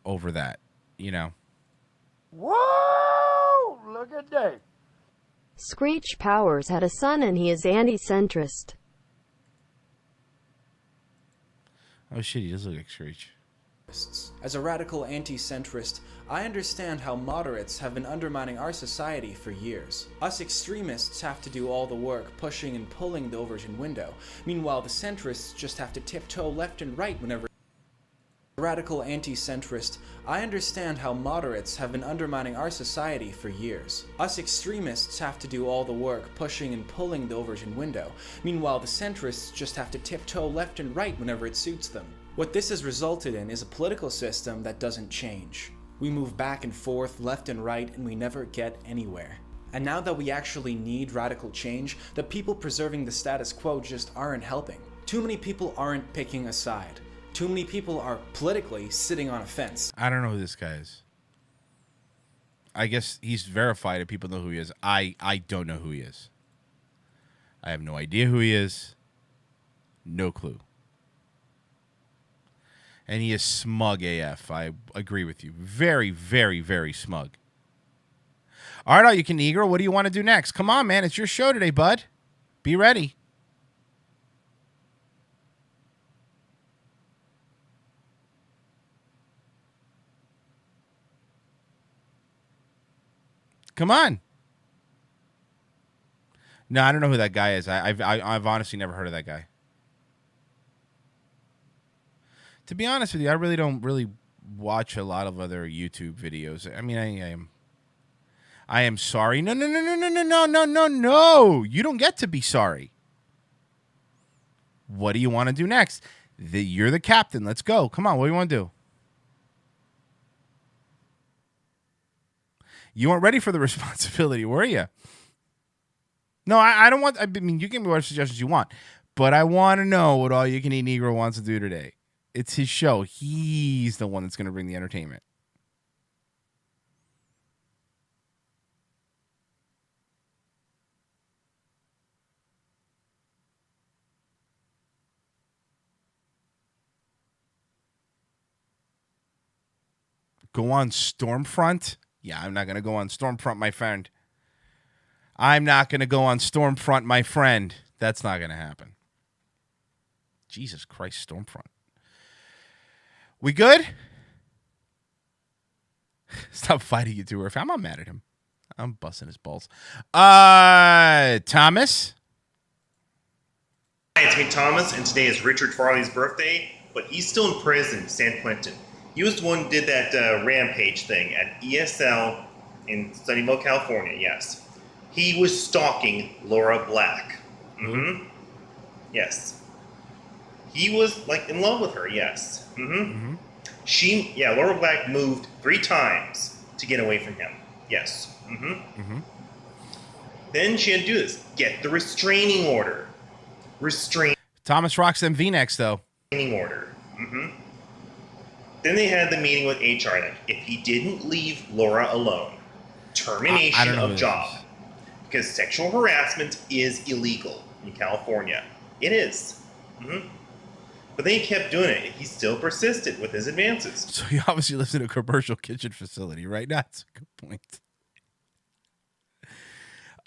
over that,
Whoa! Look at Dave.
Screech Powers had a son and he is anti-centrist.
Oh shit, he does look like Screech.
As a radical anti-centrist, I understand how moderates have been undermining our society for years. Us extremists have to do all the work pushing and pulling the Overton window. Meanwhile, the centrists just have to tiptoe left and right whenever. Radical anti-centrist, I understand how moderates have been undermining our society for years. Us extremists have to do all the work pushing and pulling the Overton window. Meanwhile, the centrists just have to tiptoe left and right whenever it suits them. What this has resulted in is a political system that doesn't change. We move back and forth, left and right, and we never get anywhere. And now that we actually need radical change, the people preserving the status quo just aren't helping. Too many people aren't picking a side. Too many people are politically sitting on a fence.
I don't know who this guy is. I guess he's verified and people know who he is. I don't know who he is. I have no idea who he is. No clue. And he is smug AF. I agree with you. Very, very, very smug. All right, All You Can Eat Negro, what do you want to do next? Come on, man. It's your show today, bud. Be ready. Come on. No, I don't know who that guy is. I've honestly never heard of that guy. To be honest with you, I really don't watch a lot of other YouTube videos. I mean, I am sorry. No. You don't get to be sorry. What do you want to do next? You're the captain. Let's go. Come on. What do you want to do? You weren't ready for the responsibility, were you? No, I don't want. I mean, you can give me whatever suggestions you want, but I want to know what All You Can Eat Negro wants to do today. It's his show. He's the one that's going to bring the entertainment. Go on Stormfront? Yeah, I'm not going to go on Stormfront, my friend. I'm not going to go on Stormfront, my friend. That's not going to happen. Jesus Christ, Stormfront. We good? Stop fighting, you two. I'm not mad at him. I'm busting his balls. Thomas?
Hi, it's me, Thomas, and today is Richard Farley's birthday, but he's still in prison in San Quentin. He was the one who did that rampage thing at ESL in Sunnyvale, California, yes. He was stalking Laura Black. Mm-hmm. Yes. He was, like, in love with her, yes. Mm-hmm. Laura Black moved 3 times to get away from him. Yes. Mm-hmm. Then she had to do this. Get the restraining order.
Thomas rocks them V-necks, though.
Restraining order. Mm-hmm. Then they had the meeting with HR. Like, if he didn't leave Laura alone, termination of job. Because sexual harassment is illegal in California. It is. Mm-hmm. But they kept doing it. He still persisted with his advances.
So he obviously lives in a commercial kitchen facility, right? That's a good point.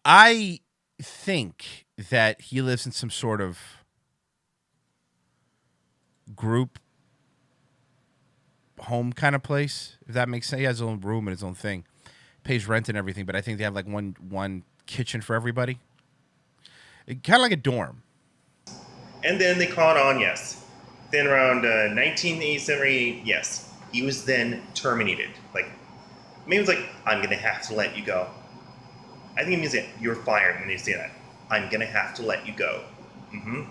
I think that he lives in some sort of group home kind of place, if that makes sense. He has his own room and his own thing. Pays rent and everything, but I think they have like one kitchen for everybody. Kind of like a dorm.
And then they caught on, yes. Then around 1987 or 88, yes. He was then terminated. Like, maybe it was like, I'm going to have to let you go. I think it means that you're fired when they say that. I'm going to have to let you go. Mm-hmm.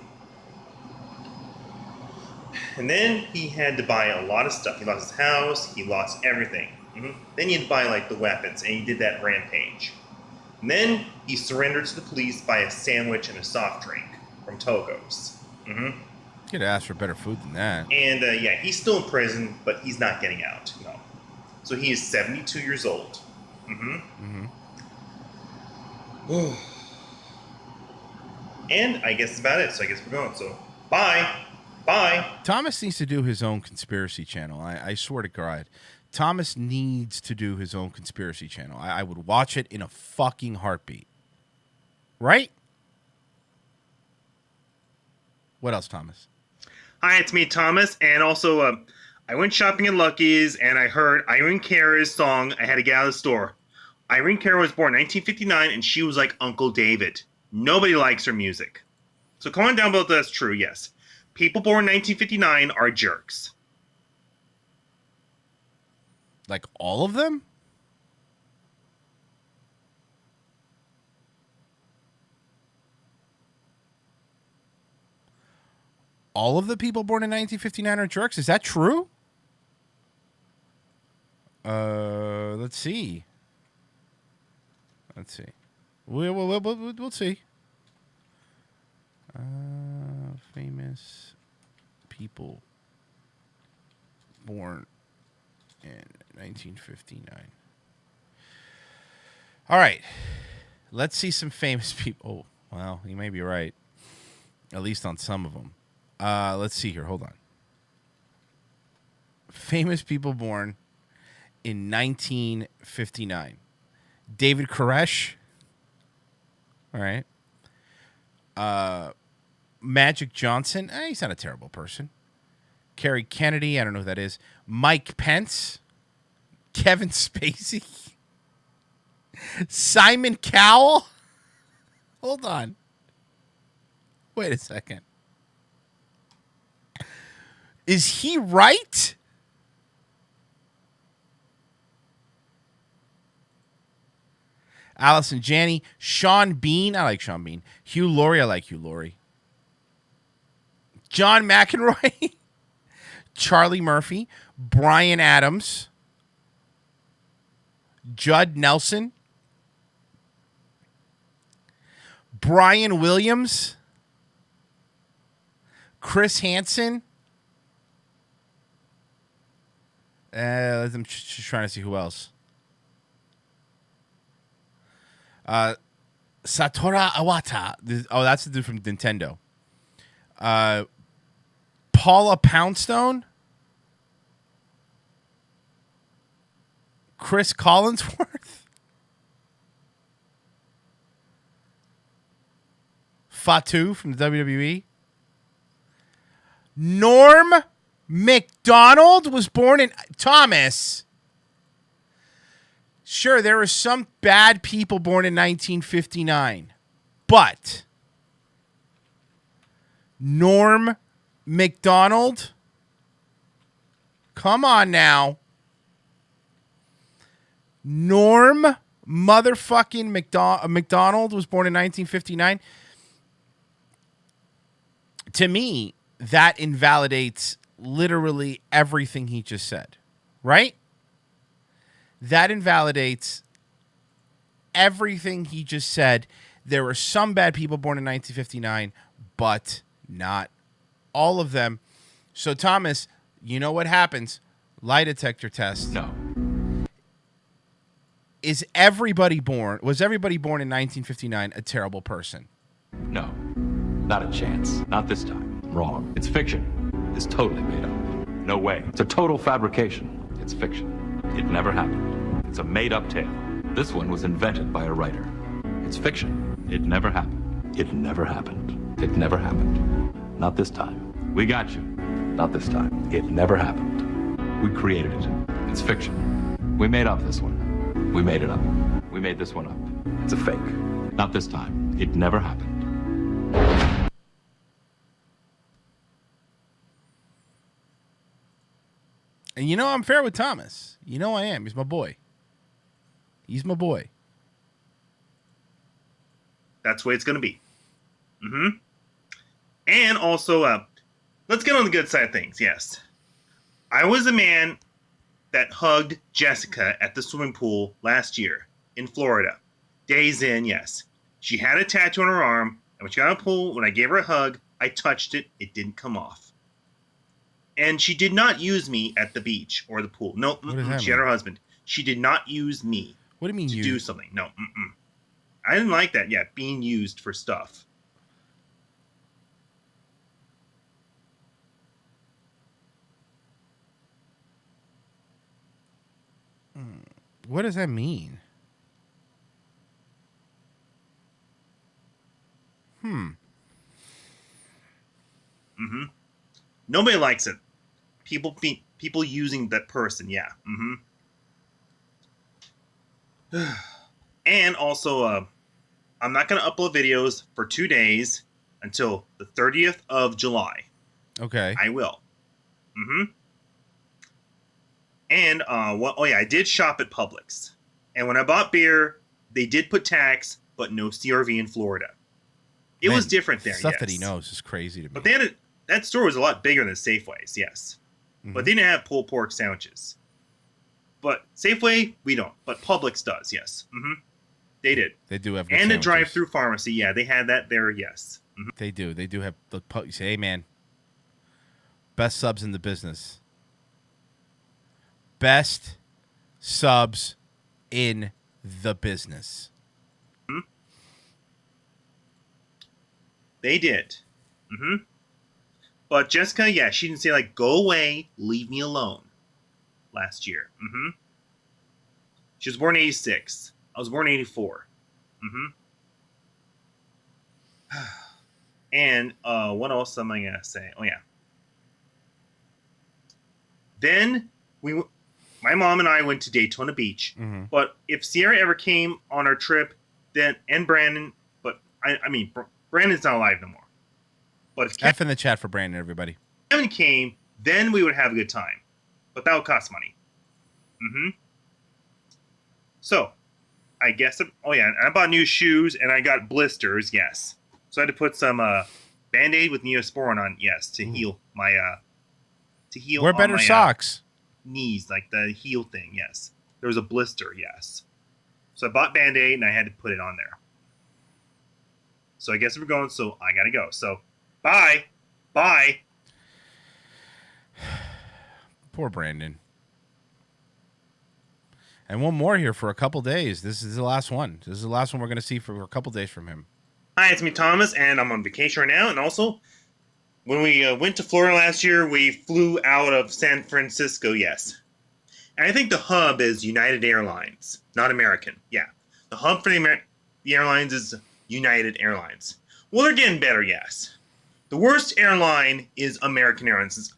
And then he had to buy a lot of stuff. He lost his house. He lost everything. Mm-hmm. Then he had to buy, like, the weapons, and he did that rampage. And then he surrendered to the police by a sandwich and a soft drink from Togo's. Mm-hmm.
Could ask for better food than that.
And, he's still in prison, but he's not getting out. No. So he is 72 years old. Mm-hmm. Mm-hmm. And I guess that's about it. So I guess we're going. So, bye. Bye.
Thomas needs to do his own conspiracy channel. I swear to God. Thomas needs to do his own conspiracy channel. I would watch it in a fucking heartbeat. Right? What else, Thomas?
Hi, it's me, Thomas. And also, I went shopping at Lucky's and I heard Irene Cara's song, I Had to Get Out of the Store. Irene Cara was born in 1959 and she was like Uncle David. Nobody likes her music. So comment down below if that's true, yes. People born in 1959 are jerks.
Like all of them? All of the people born in 1959 are jerks? Is that true? Let's see. We'll see. Famous people born in 1959. All right. Let's see some famous people. Oh, well, you may be right. At least on some of them. Let's see here. Hold on. Famous people born in 1959. David Koresh. All right. Magic Johnson. He's not a terrible person. Kerry Kennedy. I don't know who that is. Mike Pence. Kevin Spacey. Simon Cowell. Hold on. Wait a second. Is he right? Allison Janney, Sean Bean. I like Sean Bean. Hugh Laurie. I like Hugh Laurie. John McEnroy. Charlie Murphy. Brian Adams. Judd Nelson. Brian Williams. Chris Hansen. I'm just trying to see who else. Satoru Iwata. That's the dude from Nintendo. Paula Poundstone. Chris Collinsworth. Fatu from the WWE. Norm McDonald was born in Thomas. Sure, there were some bad people born in 1959, but Norm McDonald, come on now. Norm motherfucking McDonald was born in 1959. To me, that invalidates literally everything he just said, right? That invalidates everything he just said. There were some bad people born in 1959, but not all of them. So, Thomas, you know what happens? Lie detector test.
No.
Was everybody born in 1959 a terrible person?
No. Not a chance. Not this time. Wrong. It's fiction. It's totally made up. No way. It's a total fabrication. It's fiction. It never happened. It's a made-up tale. This one was invented by a writer. It's fiction. It never happened. It never happened. It never happened. Not this time. We got you. Not this time. It never happened. We created it. It's fiction. We made up this one. We made it up. We made this one up. It's a fake. Not this time. It never happened.
And you know I'm fair with Thomas. You know I am. He's my boy. He's my boy.
That's the way it's going to be. Mm-hmm. And also, let's get on the good side of things. Yes. I was a man that hugged Jessica at the swimming pool last year in Florida. Days in, yes. She had a tattoo on her arm, and when she got out of the pool, when I gave her a hug, I touched it. It didn't come off. And she did not use me at the beach or the pool. No, she had her husband. She did not use me.
What do you mean
to do something? No, I didn't like that. Yeah, being used for stuff.
What does that mean?
Nobody likes it. People using that person, yeah. And also, I'm not going to upload videos for 2 days until the 30th of July.
Okay.
I will. And, I did shop at Publix. And when I bought beer, they did put tax, but no CRV in Florida. It was different there,
Stuff
yes.
that he knows is crazy to me.
But they had that store was a lot bigger than Safeway's, yes. But they didn't have pulled pork sandwiches. But Safeway, we don't. But Publix does, yes. They did.
They do have good
And a
sandwiches.
drive-through pharmacy, yeah, they had that there, yes.
They do. They do have the. You say, hey man, best subs in the business. Best subs in the business.
They did. But Jessica, yeah, she didn't say, like, go away, leave me alone last year. She was born in 86. I was born in 84. And what else am I going to say? Oh, yeah. Then my mom and I went to Daytona Beach. But if Sierra ever came on our trip, then, and Brandon, but I mean, Brandon's not alive no more. But if
F in the chat for Brandon, everybody.
Kevin came, then we would have a good time. But that would cost money. So, I guess, oh yeah, I bought new shoes and I got blisters, yes. So I had to put some Band-Aid with Neosporin on, yes, to heal my,
Wear better
my,
socks.
Knees, like the heel thing, yes. There was a blister, yes. So I bought Band-Aid and I had to put it on there. So I guess we're going, so I gotta go. So, bye. Bye.
Poor Brandon. And one more here for a couple days. This is the last one. This is the last one we're going to see for a couple days from him.
Hi, it's me, Thomas, and I'm on vacation right now. And also, when we went to Florida last year, we flew out of San Francisco, yes. And I think the hub is United Airlines, not American. Yeah. The hub for the airlines is United Airlines. Well, they're getting better, yes. The worst airline is American Airlines.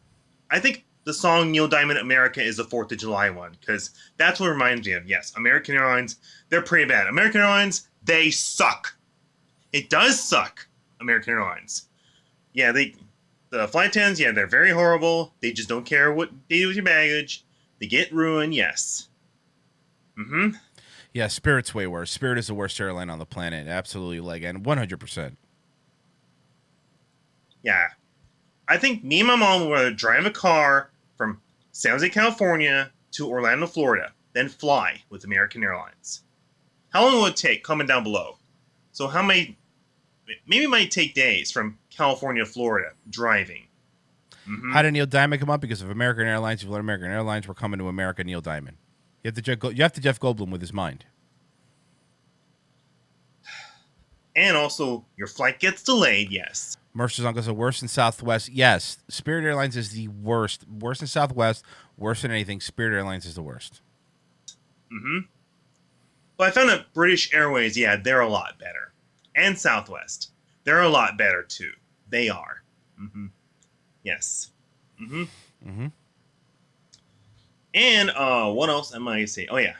I think the song Neil Diamond America is the 4th of July one, because that's what it reminds me of. Yes, American Airlines, they're pretty bad. American Airlines, they suck. It does suck, American Airlines. Yeah, the flight attendants, yeah, they're very horrible. They just don't care what they do with your baggage. They get ruined, yes.
Yeah, Spirit's way worse. Spirit is the worst airline on the planet. Absolutely, like, and 100%.
Yeah. I think me and my mom would drive a car from San Jose, California to Orlando, Florida, then fly with American Airlines. How long would it take? Comment down below. So how many, maybe it might take days from California to Florida driving.
How did Neil Diamond come up? Because of American Airlines. If you let American Airlines, we're coming to America, Neil Diamond. You have to Jeff Goldblum with his mind.
And also, your flight gets delayed, yes.
Mercer's Uncle said worse than Southwest. Yes, Spirit Airlines is the worst. Worse than Southwest. Worse than anything. Spirit Airlines is the worst.
But I found that British Airways, yeah, they're a lot better. And Southwest. They're a lot better, too. They are. Yes. And what else am I going to say? Oh, yeah.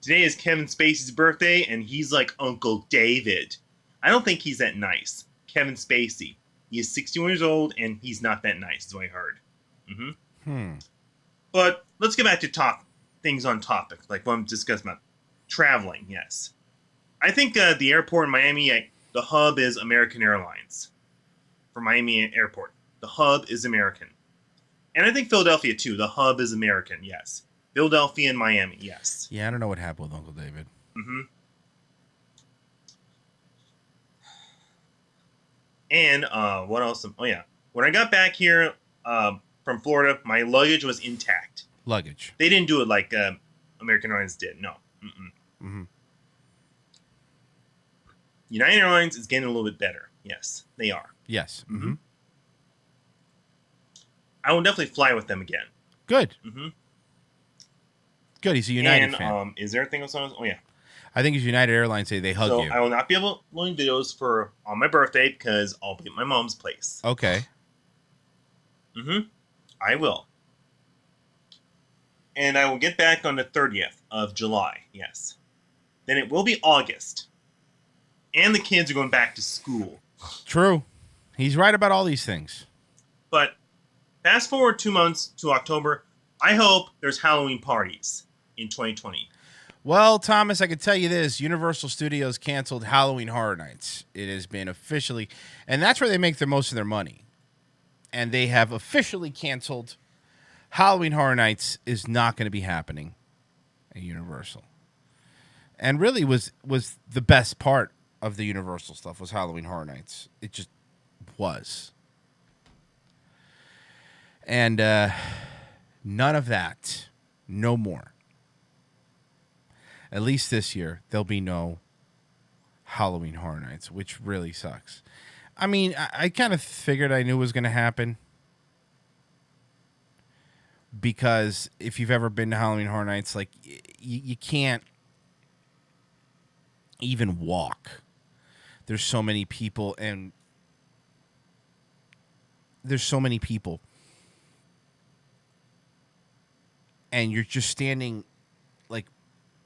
Today is Kevin Spacey's birthday, and he's like Uncle David. I don't think he's that nice. Kevin Spacey. He is 61 years old, and he's not that nice, is what I heard. But let's get back to things on topic, like what I'm discussing about. Traveling, yes. I think the airport in Miami, the hub is American Airlines. For Miami Airport. The hub is American. And I think Philadelphia, too. The hub is American, yes. Philadelphia and Miami, yes.
Yeah, I don't know what happened with Uncle David.
And what else? Oh, yeah. When I got back here from Florida, my luggage was intact.
Luggage.
They didn't do it like American Airlines did. No. United Airlines is getting a little bit better. Yes, they are.
Yes.
I will definitely fly with them again.
Good. Good. He's a United fan.
Is there anything else on? Oh, yeah.
I think it's United Airlines say they hug you.
I will not be able to load videos on my birthday because I'll be at my mom's place.
Okay.
I will. And I will get back on the 30th of July. Yes. Then it will be August. And the kids are going back to school.
True. He's right about all these things.
But fast forward 2 months to October. I hope there's Halloween parties in 2020.
Well, Thomas, I can tell you this. Universal Studios canceled Halloween Horror Nights. It has been officially, and that's where they make most of their money. And they have officially canceled Halloween Horror Nights is not going to be happening at Universal. And really was the best part of the Universal stuff was Halloween Horror Nights. It just was. And none of that. No more. At least this year, there'll be no Halloween Horror Nights, which really sucks. I mean, I kind of figured I knew it was going to happen. Because if you've ever been to Halloween Horror Nights, like, you can't even walk. There's so many people, and and you're just standing like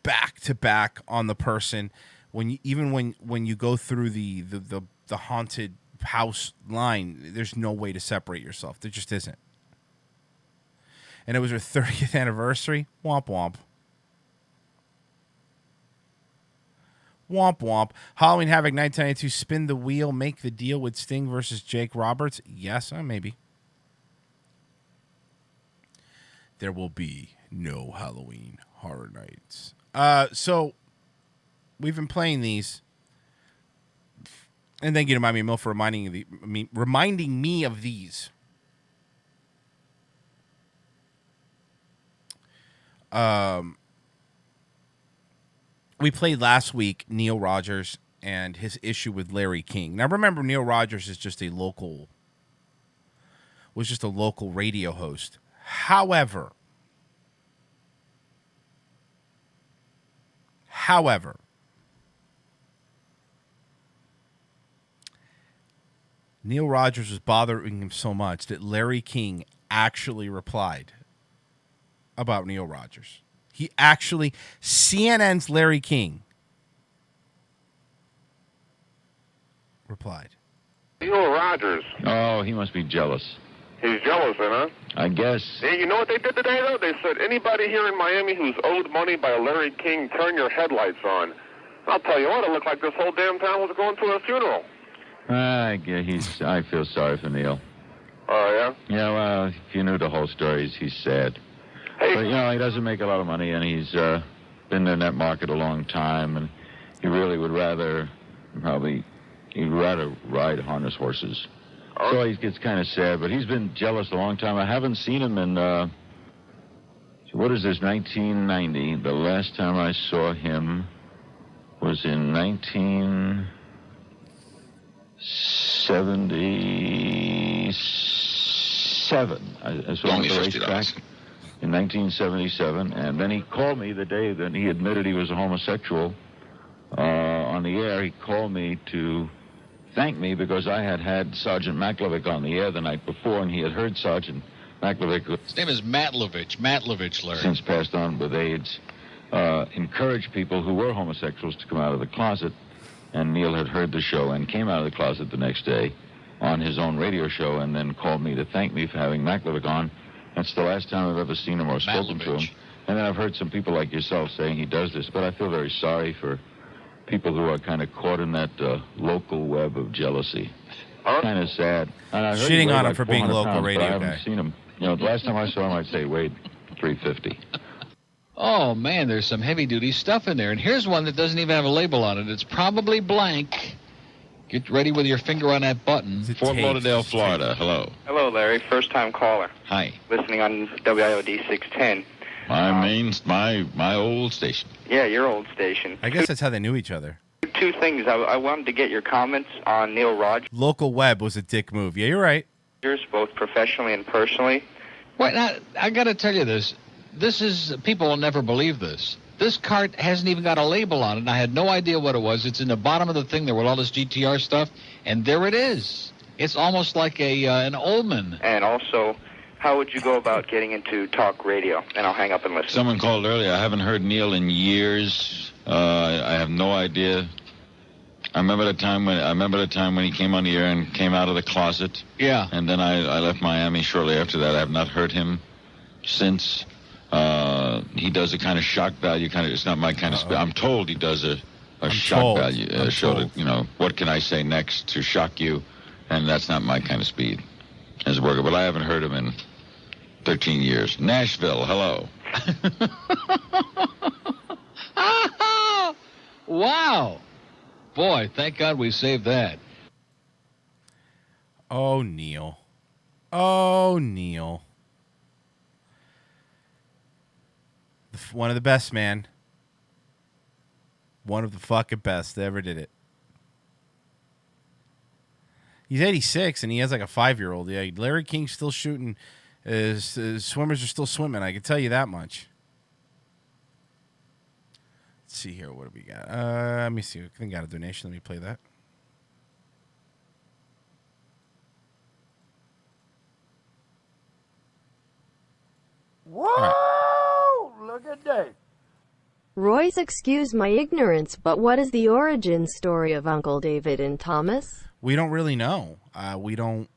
back to back on the person when you go through the haunted house line. There's no way to separate yourself. There just isn't. and it was her 30th anniversary. Womp womp. Womp womp. Halloween Havoc 1992. Spin the wheel. Make the deal with Sting versus Jake Roberts. Yes, maybe. There will be no Halloween Horror Nights. So we've been playing these, and thank you to Miami Mill for reminding me of these. We played last week Neil Rogers and his issue with Larry King. Now remember, Neil Rogers is just a local radio host. However, Neil Rogers was bothering him so much that Larry King actually replied about Neil Rogers. CNN's Larry King replied.
Neil Rogers.
Oh, he must be jealous.
He's jealous, huh?
I guess.
Yeah, you know what they did today, though? They said, anybody here in Miami who's owed money by Larry King, turn your headlights on. I'll tell you what, it looked like this whole damn town was going to a funeral.
I feel sorry for Neil.
Oh, yeah?
Yeah, well, if you knew the whole story, he's sad.
Hey.
But, he doesn't make a lot of money, and he's been in that market a long time, and he really would rather, he'd rather ride harness horses.
Oh.
So he gets kind of sad, but he's been jealous a long time. I haven't seen him in, what is this, 1990. The last time I saw him was in 1977. I saw him at the racetrack in 1977, and then he called me the day that he admitted he was a homosexual on the air. He called me to thank me because I had Sergeant Maklovic on the air the night before, and he had heard Sergeant Maklovic.
His name is Matlovich, Larry.
Since passed on with AIDS, encouraged people who were homosexuals to come out of the closet, and Neil had heard the show and came out of the closet the next day on his own radio show, and then called me to thank me for having Maklovic on. That's the last time I've ever seen him or spoken to him. And then I've heard some people like yourself saying he does this, but I feel very sorry for people who are kind of caught in that local web of jealousy. Kind of sad. And I heard
Shitting on him
like
for being
400
local
pounds,
radio
but I haven't
guy.
seen him. The last time I saw him, I'd say weighed 350.
Oh, man, there's some heavy-duty stuff in there. And here's one that doesn't even have a label on it. It's probably blank. Get ready with your finger on that button.
Fort Lauderdale, Florida. Hello.
Hello, Larry. First-time caller.
Hi.
Listening on WIOD 610.
My old station.
Yeah, your old station.
I guess that's how they knew each other.
Two things. I wanted to get your comments on Neil Rogers,
Local web was a dick move. Yeah, you're right.
both professionally and personally.
Wait, now, I got to tell you this. People will never believe this. This cart hasn't even got a label on it, and I had no idea what it was. It's in the bottom of the thing there with all this GTR stuff, and there it is. It's almost like an Ullman.
And also, how would you go about getting into talk radio? And I'll hang up and listen.
Someone called earlier. I haven't heard Neil in years. I have no idea. I remember the time when he came on the air and came out of the closet.
Yeah.
And then I left Miami shortly after that. I have not heard him since. He does a kind of shock value it's not my kind of I'm told he does a shock value show to, what can I say next to shock you, and that's not my kind of speed as a worker, but I haven't heard him in 13 years. Nashville, hello.
Wow. Boy, thank God we saved that.
Oh, Neil. Oh, Neil. One of the best, man. One of the fucking best that ever did it. He's 86 and he has like a 5-year-old. Yeah, Larry King's still shooting. His swimmers are still swimming. I can tell you that much. Let's see here. What do we got? Let me see. I think I got a donation. Let me play that.
Whoa! Look at Dave.
Royce, excuse my ignorance, but what is the origin story of Uncle David and Thomas?
We don't really know. We don't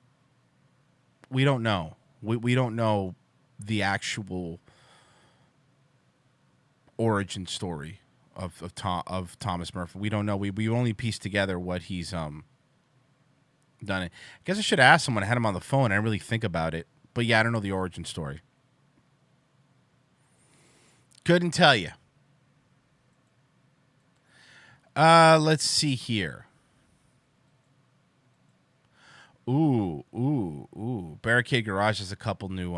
know. We don't know the actual origin story of Thomas Murphy. We don't know. We only pieced together what he's done. I guess I should have asked someone. I had him on the phone. I didn't really think about it. But yeah, I don't know the origin story. Couldn't tell you. Let's see here. Ooh. Barricade Garage has a couple new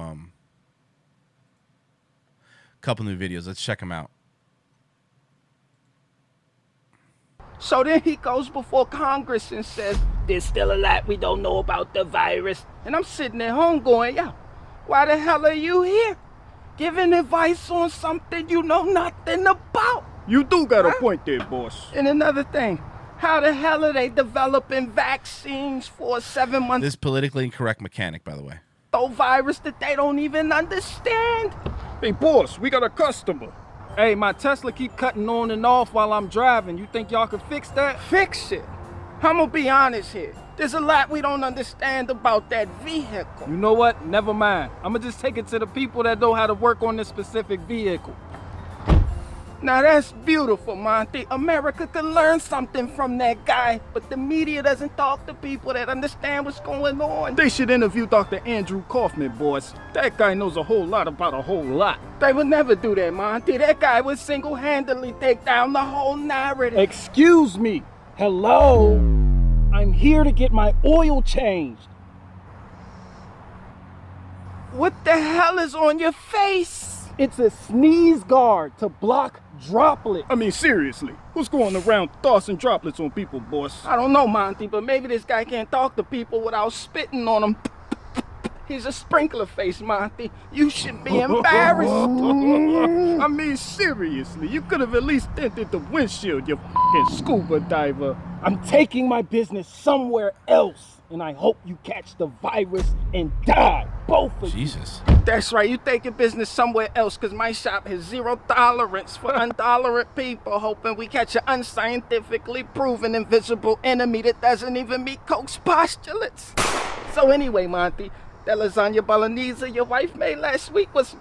videos. Let's check them out.
So then he goes before Congress and says, there's still a lot we don't know about the virus. And I'm sitting at home going, yo, why the hell are you here? Giving advice on something you know nothing about.
You do got a point there, boss.
And another thing, how the hell are they developing vaccines for a 7-month
This politically incorrect mechanic, by the way.
virus that they don't even understand?
Hey, boss, we got a customer.
Hey, my Tesla keep cutting on and off while I'm driving. You think y'all can fix that? Fix it? I'm gonna be honest here. There's a lot we don't understand about that vehicle.
You know what? Never mind. I'm gonna just take it to the people that know how to work on this specific vehicle.
Now that's beautiful, Monty. America can learn something from that guy, but the media doesn't talk to people that understand what's going on.
They should interview Dr. Andrew Kaufman, boss. That guy knows a whole lot about a whole lot.
They would never do that, Monty. That guy would single-handedly take down the whole narrative.
Excuse me. Hello? I'm here to get my oil changed.
What the hell is on your face?
It's a sneeze guard to block droplets.
I mean, seriously, who's going around tossing droplets on people, boss?
I don't know, Monty, but maybe this guy can't talk to people without spitting on them. He's a sprinkler face, Monty. You should be embarrassed.
I mean, seriously, you could have at least dented the windshield, you f***ing scuba diver.
I'm taking my business somewhere else, and I hope you catch the virus and die, both of you.
Jesus.
That's right, you take your business somewhere else, because my shop has zero tolerance for intolerant people, hoping we catch an unscientifically proven invisible enemy that doesn't even meet Koch's postulates. So anyway, Monty, that lasagna bolognese your wife made last week was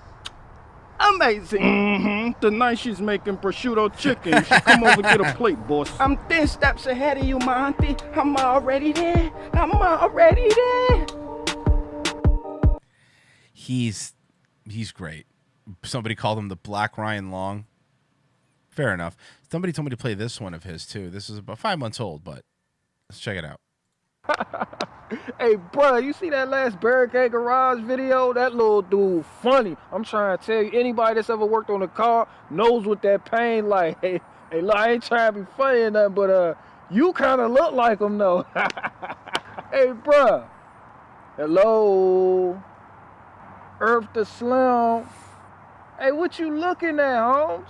amazing.
Mm-hmm. Tonight she's making prosciutto chicken. You should come over and get a plate, boss.
I'm 10 steps ahead of you, Monty. I'm already there. I'm already there.
He's great. Somebody called him the Black Ryan Long. Fair enough. Somebody told me to play this one of his too. This is about 5 months old, but let's check it out.
Hey, bro, you see that last Barricade Garage video? That little dude funny. I'm trying to tell you, anybody that's ever worked on a car knows what that pain like. Hey, look, I ain't trying to be funny or nothing, but you kind of look like him though. Hey, bro. Hello. Earth to Slim. Hey, what you looking at, Holmes?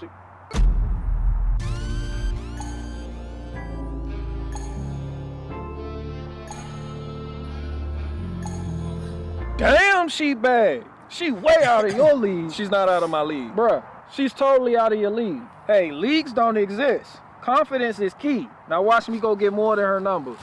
Damn, she bad. She way out of your league.
She's not out of my league.
Bruh, she's totally out of your league. Hey, leagues don't exist. Confidence is key. Now watch me go get more than her number.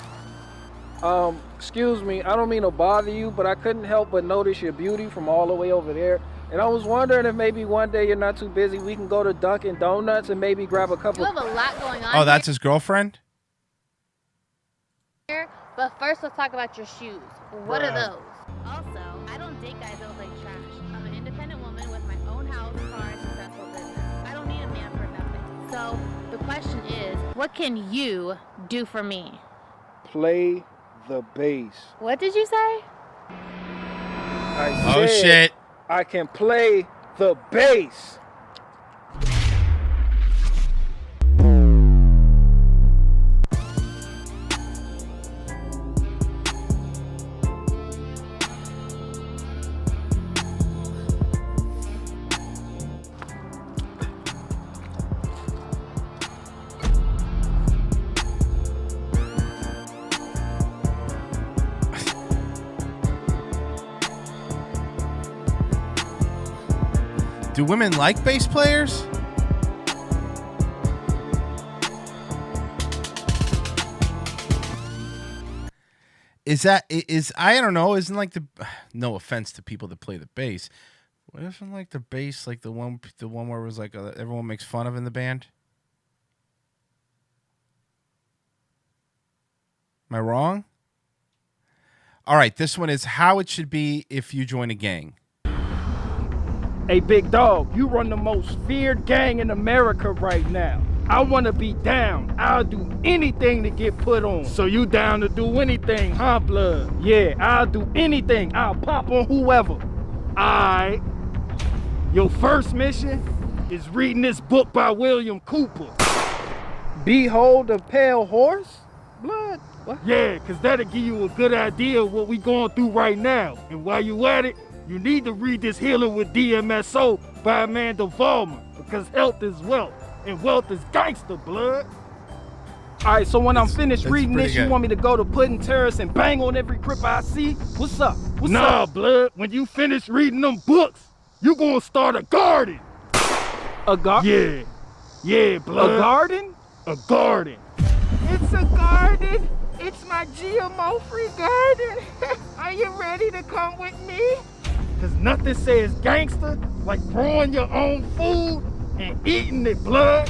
Excuse me, I don't mean to bother you, but I couldn't help but notice your beauty from all the way over there. And I was wondering if maybe one day you're not too busy, we can go to Dunkin' Donuts and maybe grab a couple.
You have a lot going on.
Oh, that's his girlfriend?
Here, but first let's talk about your shoes. What are those? Also, I don't date guys that look like trash. I'm an independent woman with my own house, car, and successful business. I don't need a man for nothing. So, the question is, what can you do for me?
Play the bass.
What did you say?
I
Oh,
said
shit.
I can play the bass.
Do women like bass players? Is I don't know, isn't like the, no offense to people that play the bass, Wasn't like the bass like the one where it was like everyone makes fun of in the band? Am I wrong? All right, this one is how it should be if you join a gang.
Hey, big dog, you run the most feared gang in America right now. I want to be down. I'll do anything to get put on.
So you down to do anything, huh, blood?
Yeah, I'll do anything. I'll pop on whoever.
Alright. Your first mission is reading this book by William Cooper.
Behold the Pale Horse? Blood? What?
Yeah, cause that'll give you a good idea of what we going through right now. And while you at it, you need to read this Healing with DMSO by Amanda Vollmer, because health is wealth, and wealth is gangster, blood.
All right, so when I'm finished reading this,
good.
you want me to go to Pudding Terrace and bang on every crip I see? What's up? What's
nah,
up?
blood, when you finish reading them books, you gonna start a garden.
A garden?
Yeah, blood.
A garden?
A garden.
It's a garden. It's my GMO-free garden. Are you ready to come with me?
Cause nothing says gangster like growing your own food and eating it, blood.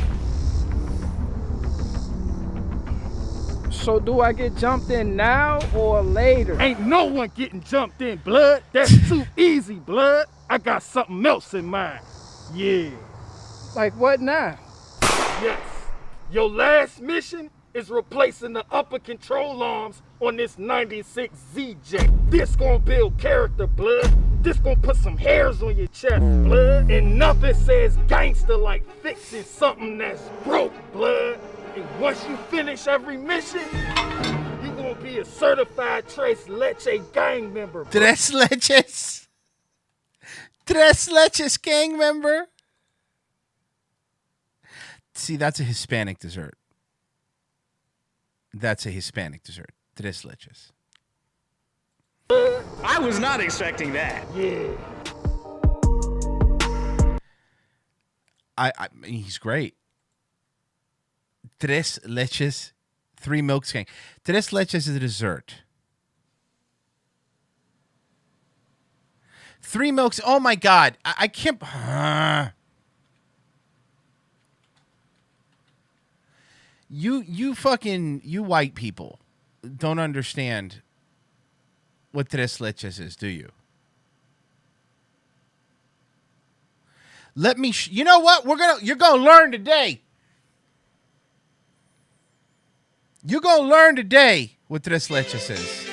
So do I get jumped in now or later?
Ain't no one getting jumped in, blood. That's too easy, blood. I got something else in mind. Yeah.
Like what now?
Yes. Your last mission is replacing the upper control arms on this 96 ZJ. This gonna build character, blood. This gonna put some hairs on your chest, blood. And nothing says gangster like fixing something that's broke, blood. And once you finish every mission, you gonna be a certified Tres Leche gang member. Bro.
Tres Leches. Tres Leches gang member. See, that's a Hispanic dessert. That's a Hispanic dessert. Tres Leches.
I was not expecting that.
Yeah.
I mean, he's great. Tres Leches, 3 milks gang. Tres Leches is a dessert. 3 milks. Oh my God. I can't. You white people don't understand what Tres Leches is, do you? Let me. You know what? You're gonna learn today. You're gonna learn today what Tres Leches is.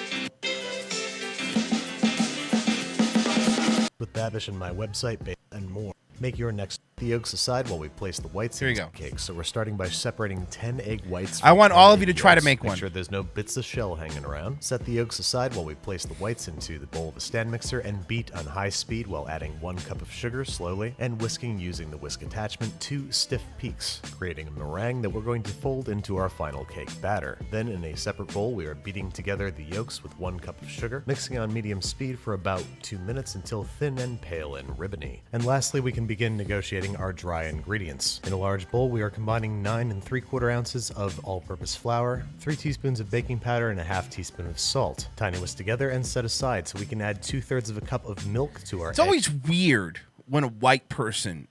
With Babish and my website, and more. Make your next the yolks aside while we place the whites into the cake. So we're starting by separating 10 egg whites.
I want all of you to try to make one.
Make sure there's no bits of shell hanging around. Set the yolks aside while we place the whites into the bowl of a stand mixer and beat on high speed while adding 1 cup of sugar slowly and whisking using the whisk attachment to stiff peaks, creating a meringue that we're going to fold into our final cake batter. Then in a separate bowl, we are beating together the yolks with 1 cup of sugar, mixing on medium speed for about 2 minutes until thin and pale and ribbony. And lastly, we can begin negotiating our dry ingredients. In a large bowl, we are combining 9 3/4 ounces of all-purpose flour, 3 teaspoons of baking powder, and a half teaspoon of salt. Tiny whisk together and set aside so we can add 2/3 of a cup of milk to our
It's always weird when a white person,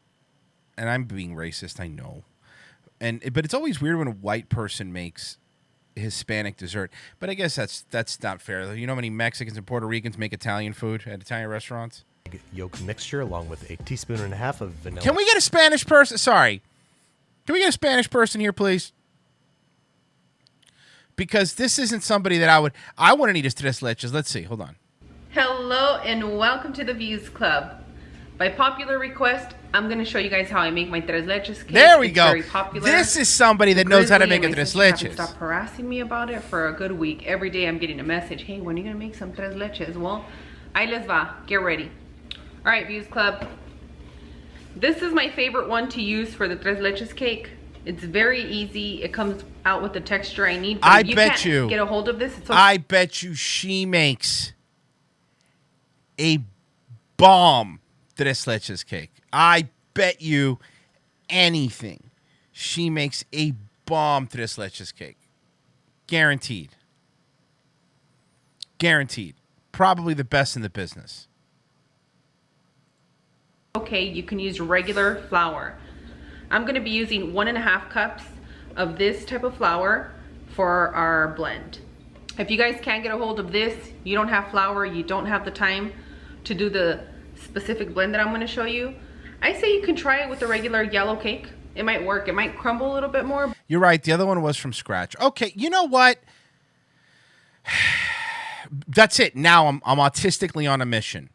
and I'm being racist, I know, but it's always weird when a white person makes Hispanic dessert. But I guess that's not fair. You know how many Mexicans and Puerto Ricans make Italian food at Italian restaurants?
Yolk mixture along with a teaspoon and a half of vanilla.
Can we get a Spanish person? Sorry. Can we get a Spanish person here, please? Because this isn't somebody that I want to eat his Tres Leches. Let's see. Hold on.
Hello and welcome to the Views Club. By popular request, I'm going to show you guys how I make my Tres Leches cake.
There we
It's
go.
Very popular.
This is somebody that knows how to
Grizzly
make a
and my
Tres
sister haven't
Leches.
stopped harassing me about it for a good week. Every day I'm getting a message. Hey, when are you going to make some Tres Leches? Well, ahí les va. Get ready. All right, Views Club. This is my favorite one to use for the Tres Leches cake. It's very easy. It comes out with the texture I need. But
I
if you
bet
can't
you.
get a hold of this. It's okay.
I bet you she makes a bomb Tres Leches cake. I bet you anything. She makes a bomb Tres Leches cake. Guaranteed. Guaranteed. Probably the best in the business.
okay, you can use regular flour. I'm going to be using 1.5 cups of this type of flour for our blend. If you guys can't get a hold of this, you don't have flour, you don't have the time to do the specific blend that I'm going to show you, I say you can try it with a regular yellow cake. It might work. It might crumble a little bit more.
You're right. The other one was from scratch. Okay, you know what? That's it. Now I'm autistically on a mission.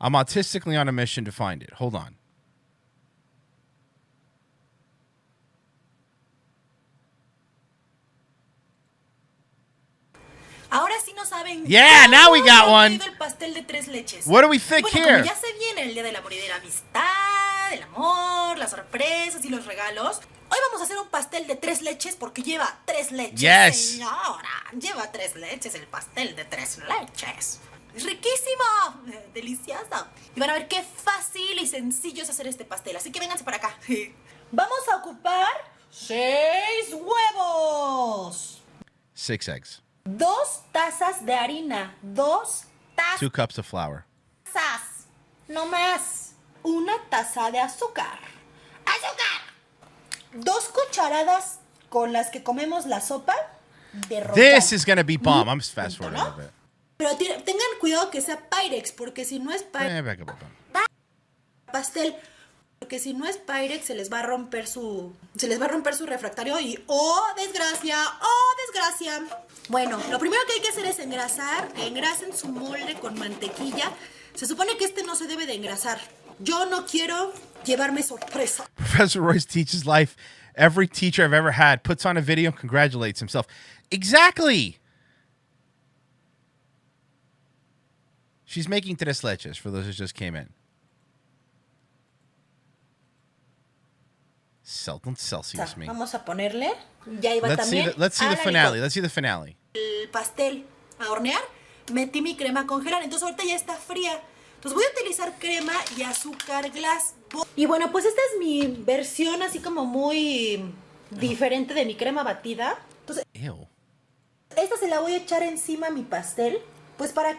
I'm autistically on a mission to find it. Hold on.
Ahora sí no saben.
Yeah, now we got one.
El pastel de tres leches.
What do we think
bueno,
here?
Como ya se viene el día del amor y de la amistad, el amor, las sorpresas y los regalos, hoy vamos a hacer un pastel de tres leches porque lleva tres leches.
Yes.
Señora, lleva tres leches el pastel de tres leches. Es riquísimo, delicioso. Y van a ver qué fácil y sencillo es hacer este pastel. Así que vénganse para acá. Vamos a ocupar 6 huevos.
6 eggs.
2 tazas de harina. 2 tazas.
2 cups of flour.
No más. 1 taza de azúcar. ¡Azúcar! 2 cucharadas con las que comemos la sopa de royal.
This is going to be bomb. I'm just fast forwarding a little bit.
Pero tengan cuidado que sea Pyrex, porque si no es Pyrex, pastel, porque si no es Pyrex se les va a romper su refractario y ¡oh, desgracia! ¡Oh, desgracia! Bueno, lo primero que hay que hacer es engrasar. Engrasen su molde con mantequilla. Se supone que este no se debe de engrasar. Yo no quiero llevarme sorpresa.
Professor Royce teaches life. Every teacher I've ever had puts on a video and congratulates himself. Exactly. She's making tres leches for those who just came in. Don't Celsius me.
Vamos a ponerle. Ya iba
Let's
también.
see the finale. Let's see the finale.
El pastel a hornear. Metí mi crema a congelar. Entonces ahorita ya está fría. Entonces voy a utilizar crema y azúcar glass. Y bueno, pues esta es mi versión así como muy diferente de mi crema batida. Entonces, esta se la voy a echar encima a mi pastel. Pues para...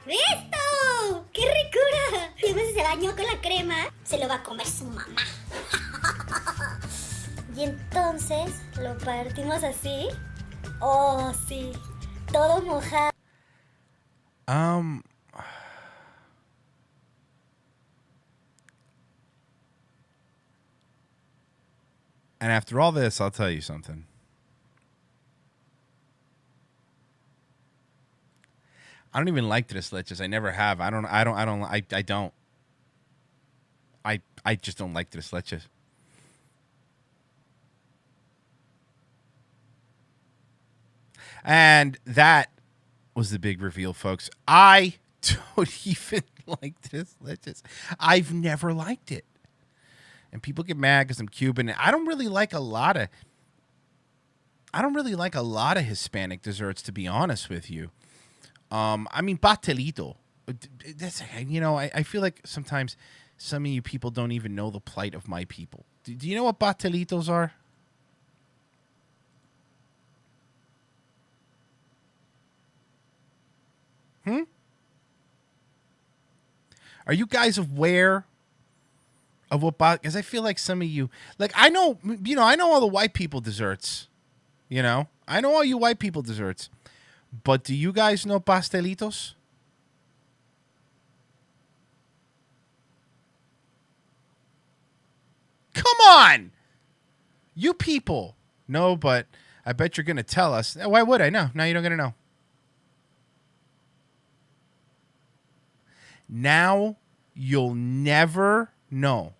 ¡Esto! ¡Qué ricura! Y después se bañó con la crema, se lo va a comer su mamá. Y entonces lo partimos así. Oh, sí. Todo mojado.
And after all this, I'll tell you something. I don't even like tres leches. I never have. I just don't like tres leches. And that was the big reveal, folks. I don't even like tres leches. I've never liked it. And people get mad because I'm Cuban. I don't really like a lot of Hispanic desserts, to be honest with you. I mean, pastelito. That's, I feel like sometimes some of you people don't even know the plight of my people. Do you know what pastelitos are? Are you guys aware of what? Because I feel like some of you, like I know all the white people desserts. I know all you white people desserts. But do you guys know pastelitos? Come on! You people. No, but I bet you're going to tell us. Why would I? No, now you're not going to know. Now you'll never know.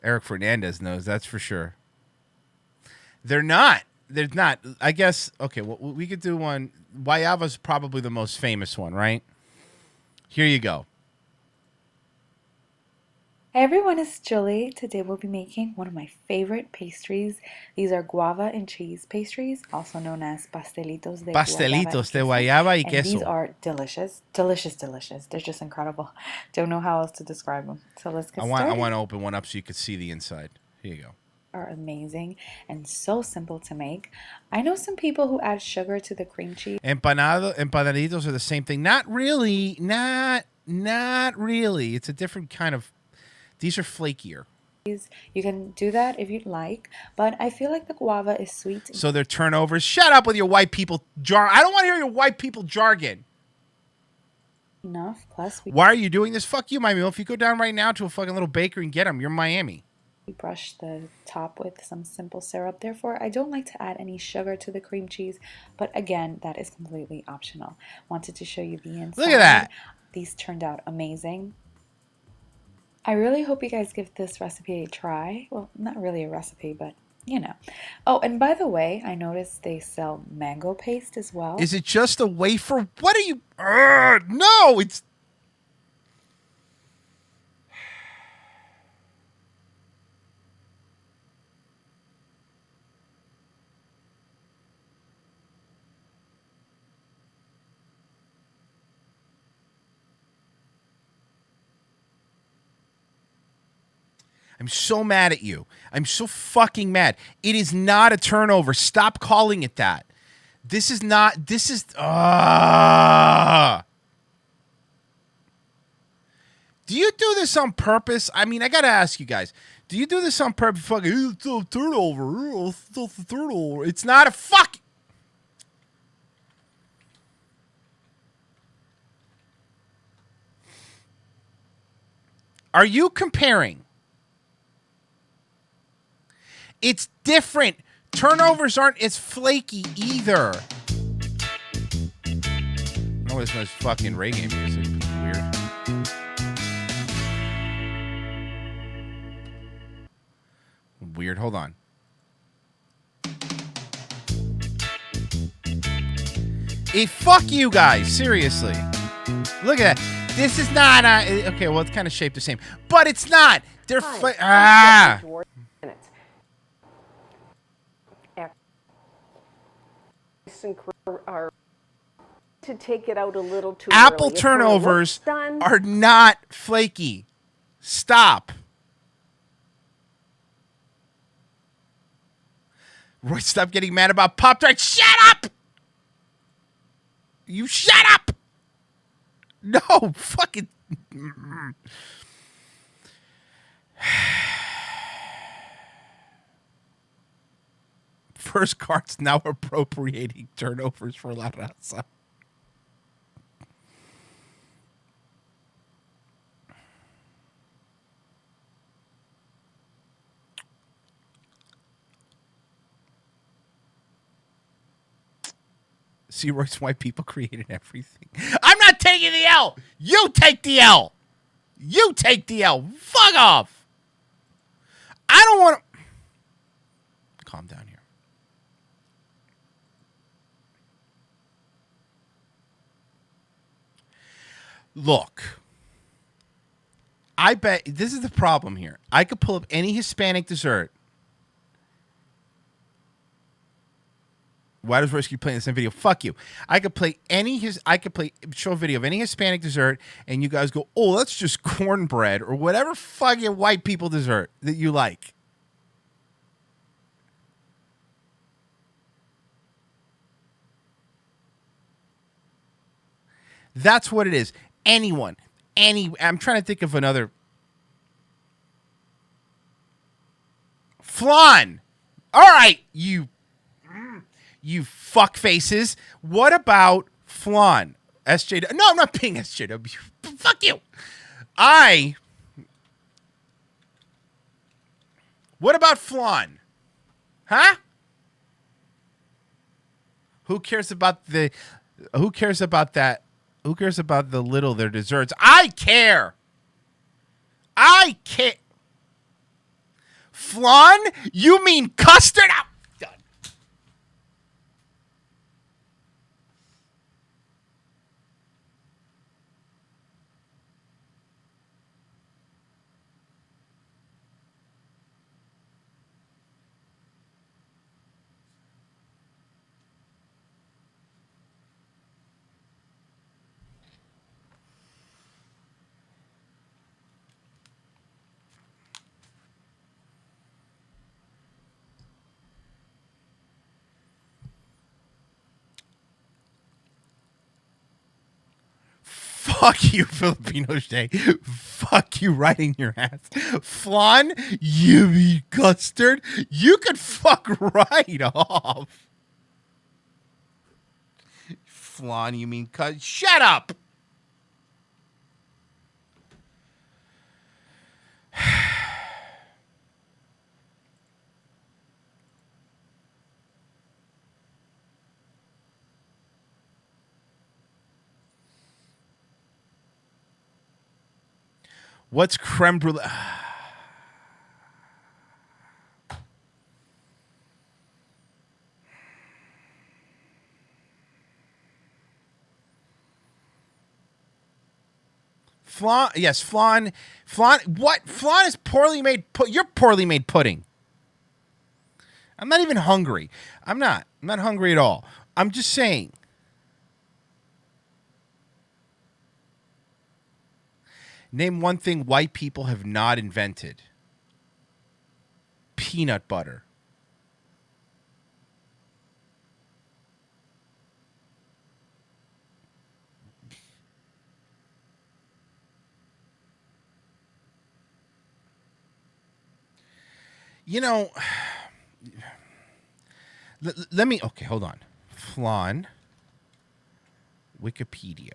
Eric Fernandez knows, that's for sure. They're not. I guess, okay, well, we could do one. Guayava's probably the most famous one, right? Here you go.
Hey everyone, it's Julie. Today we'll be making one of my favorite pastries. These are guava and cheese pastries, also known as pastelitos de
guayaba y queso.
And these are delicious, delicious, delicious. They're just incredible. Don't know how else to describe them. So let's get started.
I want to open one up so you can see the inside. Here you go.
are amazing and so simple to make. I know some people who add sugar to the cream cheese.
Empanaditos are the same thing. Not really. Not really. It's a different kind of. These are flakier.
You can do that if you'd like, but I feel like the guava is sweet.
So they're turnovers. Shut up with your white people jargon. I don't want to hear your white people jargon.
Enough. Plus,
Why are you doing this? Fuck you, Miami. If you go down right now to a fucking little bakery and get them, you're Miami.
we brush the top with some simple syrup. Therefore, I don't like to add any sugar to the cream cheese, but again, that is completely optional. Wanted to show you the inside.
Look at that.
These turned out amazing. I really hope you guys give this recipe a try. Well, not really a recipe, but you know. Oh, and by the way, I noticed they sell mango paste as well.
Is it just a wafer? What are you... no, it's... I'm so mad at you. I'm so fucking mad. It is not a turnover. Stop calling it that. This is not... This is... Do you do this on purpose? I mean, I gotta ask you guys. Do you do this on purpose? Fucking, it's a turnover. It's a turnover. It's not a fuck... Are you comparing... It's different. Turnovers aren't as flaky either. Oh, this is fucking reggae music. Weird. Weird. Hold on. Hey, fuck you guys. Seriously. Look at that. This is not... okay, well, it's kind of shaped the same. But it's not. They're...
Are to take it out a little too
Apple
early.
turnovers are not flaky. Stop. Roy, stop getting mad about Pop-Tarts. Shut up! You shut up! No, fucking... First Cart's now appropriating turnovers for La Raza. See, Royce, white people created everything. I'm not taking the L. You take the L. You take the L. Fuck off. I don't want to... Calm down here. Look, I bet this is the problem here. I could pull up any Hispanic dessert. Why does Royce keep playing the same video? Fuck you. I could play show a video of any Hispanic dessert, and you guys go, "Oh, that's just cornbread or whatever fucking white people dessert that you like." That's what it is. Anyone. I'm trying to think of another. Flan. All right, you fuck faces. What about flan? SJW. No, I'm not being SJW. Fuck you. What about flan? Huh? Who cares about that? Who cares about the little their desserts? I care. Flan? You mean custard? I'm done. Fuck you, Filipino Shay. Fuck you right in your ass. Flan, you mean custard? You could fuck right off. Flan, you mean custard? Shut up. What's creme brulee? Flan, yes, flan. What? Flan is poorly made. You're poorly made pudding. I'm not even hungry. I'm not hungry at all. I'm just saying. Name one thing white people have not invented. Peanut butter. You know, let me, okay, hold on. Flan, Wikipedia.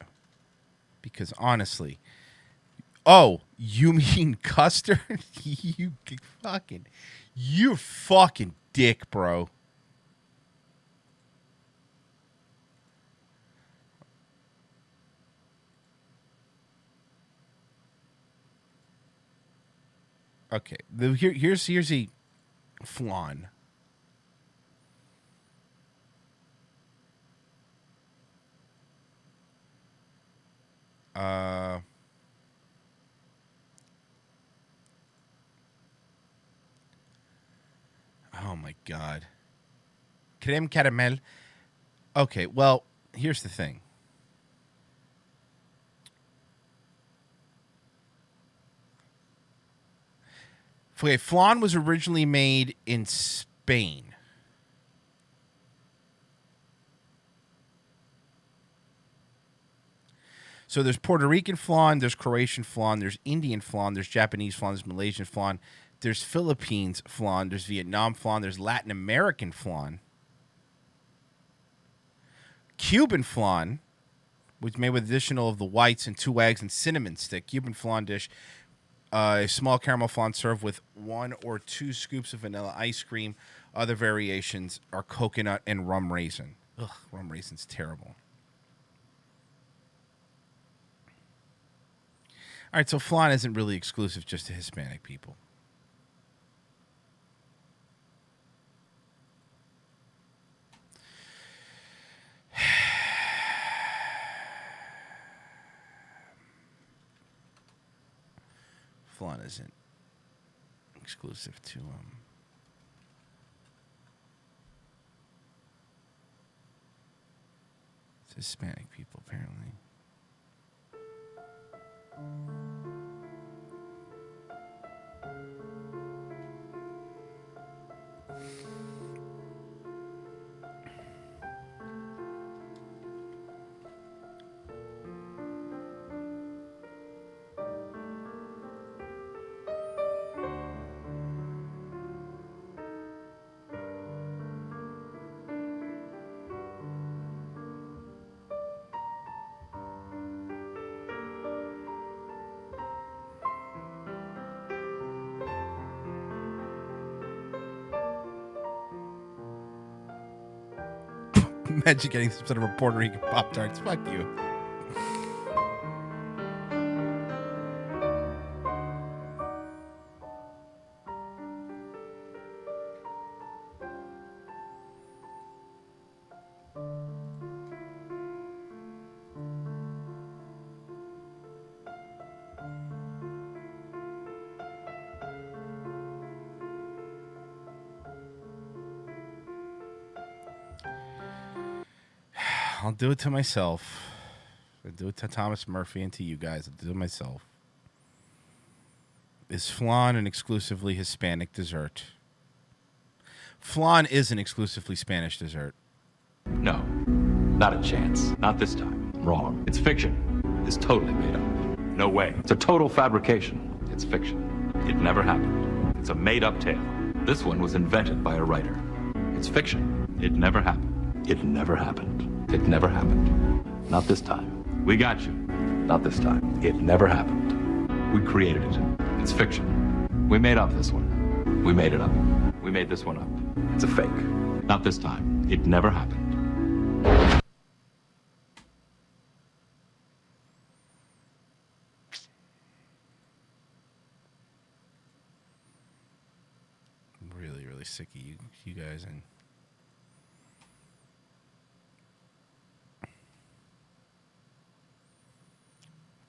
Because honestly, oh, you mean custard? you fucking dick, bro. Okay, here's the flan. Oh my God. Creme caramel. Okay, well, here's the thing. Okay, flan was originally made in Spain. So there's Puerto Rican flan, there's Croatian flan, there's Indian flan, there's Japanese flan, there's Malaysian flan, there's Philippines flan, there's Vietnam flan, there's Latin American flan, Cuban flan, which is made with additional of the whites and 2 eggs and cinnamon stick. Cuban flan dish, a small caramel flan served with 1 or 2 scoops of vanilla ice cream. Other variations are coconut and rum raisin. Ugh, rum raisin's terrible. All right, so flan isn't really exclusive just to Hispanic people. Flan isn't exclusive to it's Hispanic people, apparently. Imagine getting some sort of a Puerto Rican Pop-Tarts. Fuck you. I'll do it to myself. I'll do it to Thomas Murphy and to you guys. I'll do it myself. Is flan an exclusively Hispanic dessert? Flan is an exclusively Spanish dessert.
No, not a chance. Not this time. Wrong. It's fiction. is totally made up. No way. It's a total fabrication. It's fiction. It never happened. It's a made-up tale. This one was invented by a writer. It's fiction. It never happened. It never happened. It never happened. Not this time. We got you. Not this time. It never happened. We created it. It's fiction. We made up this one. We made it up. We made this one up. It's a fake. Not this time. It never happened.
Really, really sick of you guys, and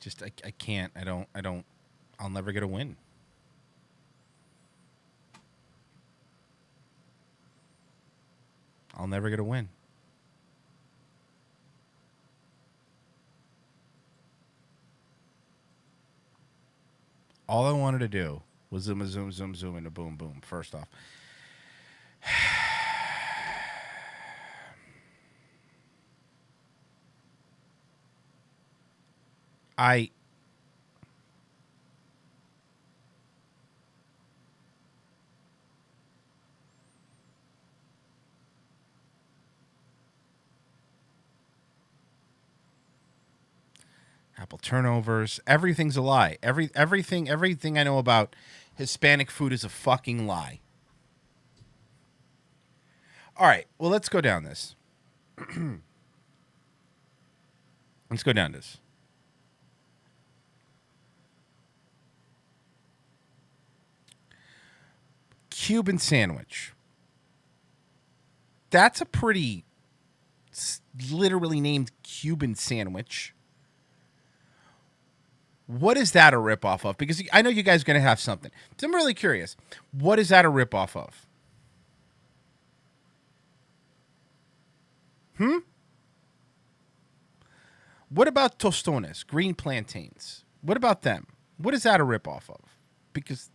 just I can't. I don't. I'll never get a win. I'll never get a win. All I wanted to do was zoom, and a boom, boom. First off. Apple turnovers, everything's a lie. Everything I know about Hispanic food is a fucking lie. All right, well, let's go down this. Let's go down this. Cuban sandwich. That's a pretty literally named Cuban sandwich. What is that a ripoff of? Because I know you guys are going to have something. So I'm really curious. What is that a ripoff of? What about tostones, green plantains? What about them? What is that a ripoff of? Because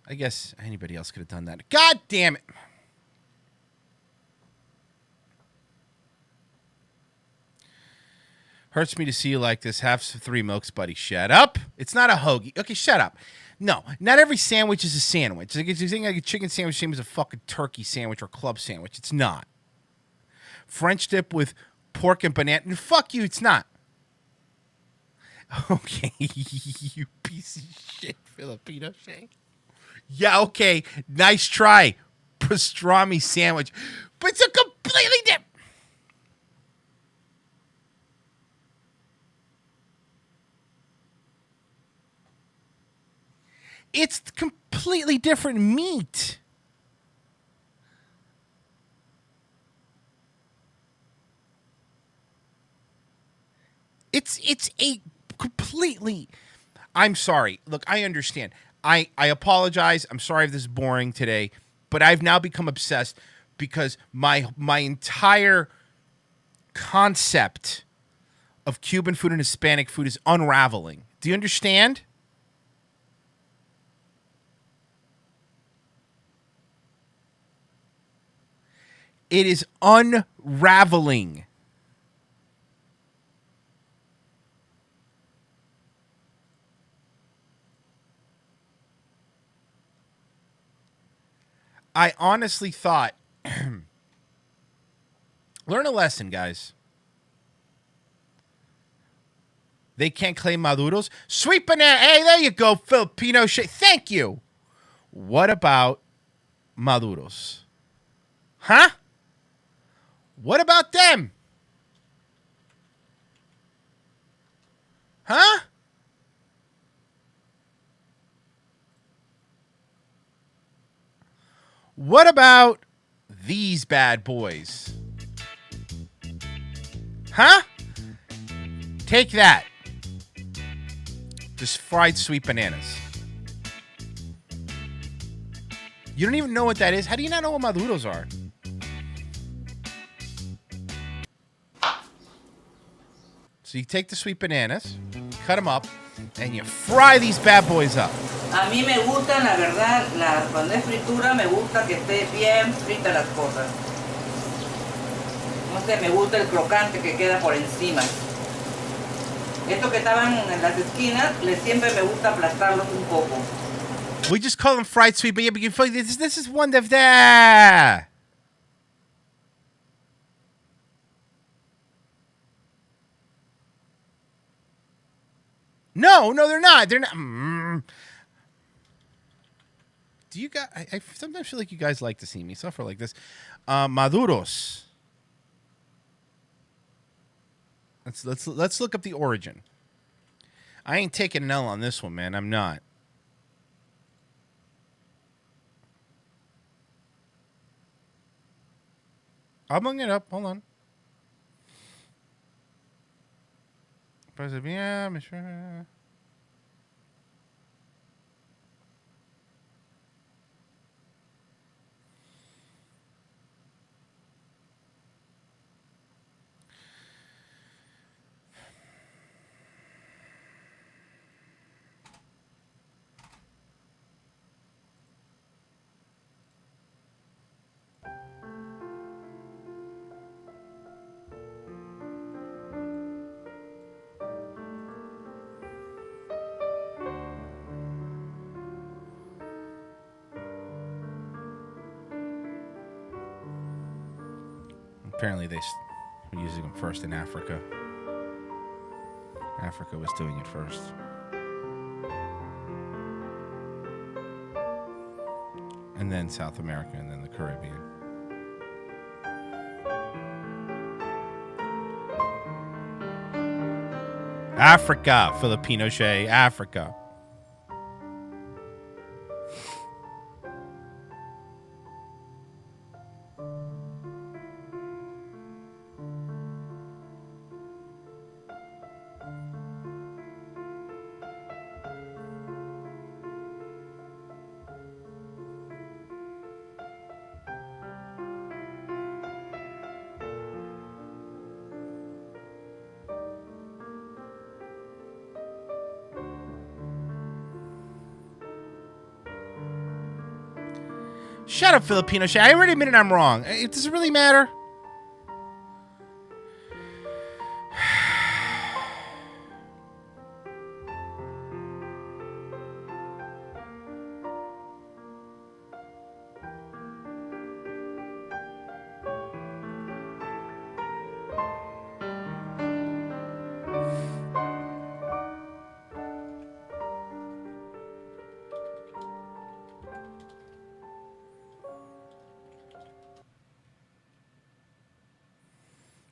I guess anybody else could have done that. God damn it. Hurts me to see you like this. Have some 3 milks, buddy. Shut up. It's not a hoagie. Okay, shut up. No, not every sandwich is a sandwich. Like, it's like a chicken sandwich, same as a fucking turkey sandwich or club sandwich. It's not. French dip with pork and banana. And fuck you, it's not. Okay, you piece of shit, Filipino shit. Yeah, okay, nice try. Pastrami sandwich. But it's a completely different. It's completely different meat. It's a completely. I'm sorry. Look, I understand. I apologize. I'm sorry if this is boring today, but I've now become obsessed because my entire concept of Cuban food and Hispanic food is unraveling. Do you understand? It is unraveling. I honestly thought, learn a lesson, guys. They can't claim Maduros. Sweet banana. Hey, there you go, Filipino shit. Thank you. What about Maduros? Huh? What about them? Huh? What about these bad boys? Huh? Take that. Just fried sweet bananas. You don't even know what that is? How do you not know what maduros are? So you take the sweet bananas, cut them up, and you fry these bad boys up.
A mí me gustan, la verdad, cuando es fritura me gusta que esté bien frita las cosas. No sé, me gusta el crocante que queda por encima. Estos que estaban en las esquinas, siempre me gusta aplastarlos un poco.
We just call them fried sweet, but yeah, but this is one of the. No, they're not. They're not. Do you guys? I sometimes feel like you guys like to see me suffer like this. Maduros. Let's look up the origin. I ain't taking an L on this one, man. I'm not. I'm looking it up. Hold on. Apparently they were using them first in Africa. Africa was doing it first. And then South America, and then the Caribbean. Africa, Filipino Shay, Africa. Shut up, Filipino Shay. I already admitted I'm wrong. Does it really matter?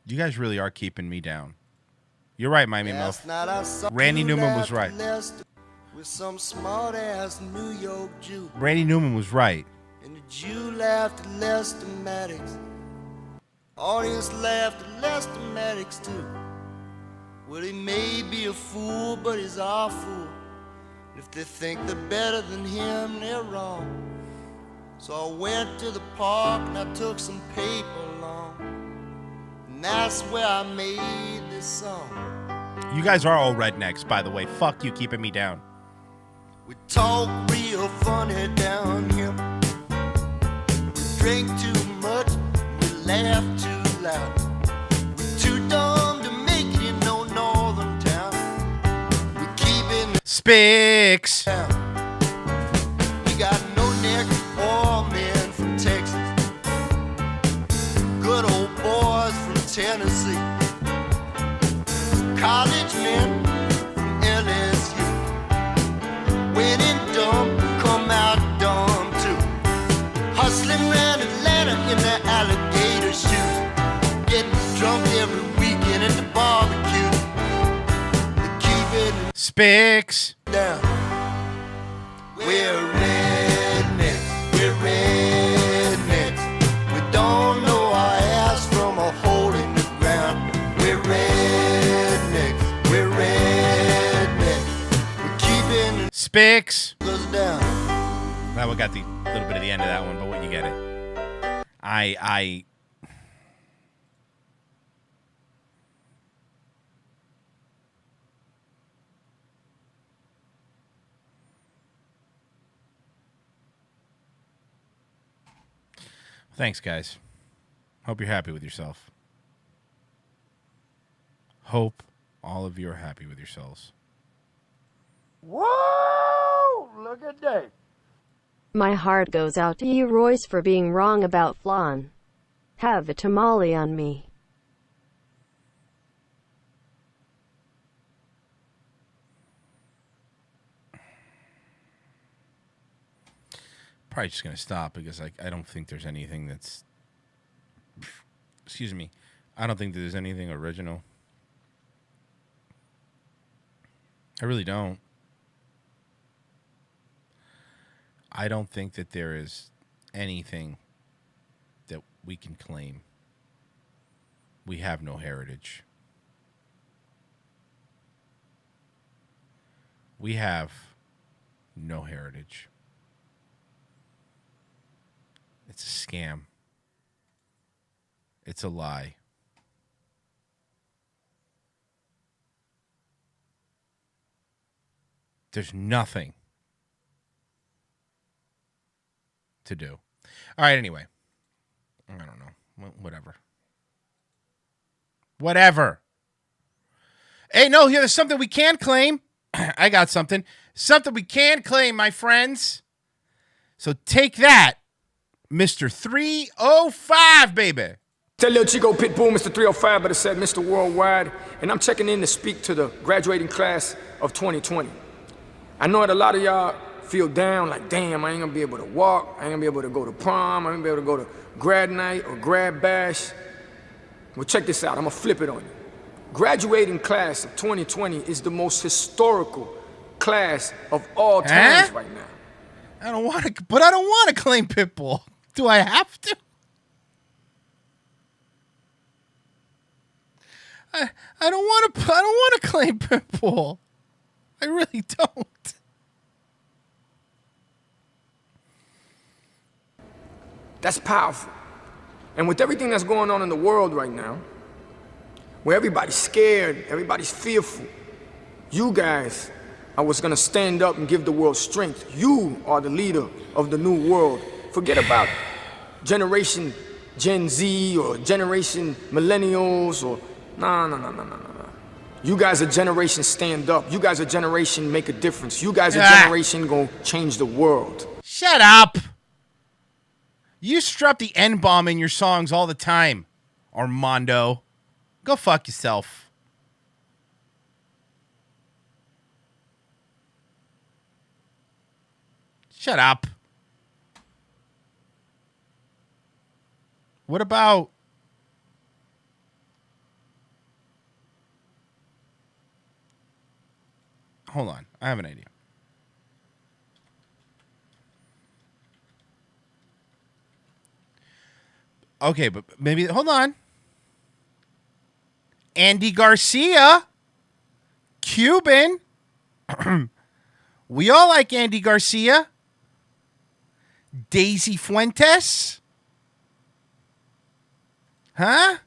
You guys really are keeping me down. You're right, Miami Muff. Randy Newman was right.
With some smart ass New York Jew.
Randy Newman was right.
And the Jew laughed at Lester Maddox. Audience laughed at Lester Maddox too. Well, he may be a fool, but he's our fool. If they think they're better than him, they're wrong. So I went to the park and I took some paper along. And that's where I made this song.
You guys are all rednecks, by the way. Fuck you keeping me down.
We talk real funny down here. We drink too much, we laugh too loud. We're too dumb to make it in no northern town. We keep in the
Spicks.
We got no neck or men from Texas. Good old boys from Tennessee. College men from LSU. When in dumb, come out dumb too. Hustling around Atlanta in their alligator shoes. Getting drunk every weekend at the barbecue. They keep it
Spicks.
down. We're rednecks. We're rednecks. We don't know our ass from a hole in the ground. We're rednecks. We're rednecks. We're keeping
Spicks.
us down.
Well, we got the little bit of the end of that one, but what you get it. I Thanks, guys. Hope you're happy with yourself. Hope All of you are happy with yourselves.
Whoa! Look at that.
My heart goes out to you, Royce, for being wrong about flan. Have a tamale on me.
Probably just going to stop because I don't think there's anything that's... Excuse me. I don't think there's anything original. I really don't. I don't think that there is anything that we can claim. We have no heritage. We have no heritage. It's a scam. It's a lie. There's nothing to do. All right, anyway. I don't know. Whatever. Whatever. Hey, no, here's something we can claim. I got something. Something we can claim, my friends. So take that, Mr. 305, baby.
Tell Lil Chico Pitbull, Mr. 305, but it said Mr. Worldwide, and I'm checking in to speak to the graduating class of 2020. I know that a lot of y'all feel down, like, damn, I ain't gonna be able to walk, I ain't gonna be able to go to prom, I ain't gonna be able to go to grad night or grad bash. Well, check this out, I'm gonna flip it on you. Graduating class of 2020 is the most historical class of all times right now.
I don't want to, but I don't want to claim Pitbull. Do I have to? I don't want to claim Pitbull. I really don't.
That's powerful. And with everything that's going on in the world right now, where everybody's scared, everybody's fearful, you guys are what's gonna stand up and give the world strength. You are the leader of the new world. Forget about generation Gen Z or generation millennials or no. You guys are generation stand up. You guys are generation make a difference. You guys are generation gonna change the world.
Shut up. You strut the N-bomb in your songs all the time, Armando. Go fuck yourself. Shut up. What about... Hold on. I have an idea. Okay, but maybe... Hold on. Andy Garcia. Cuban. We all like Andy Garcia. Daisy Fuentes. Huh?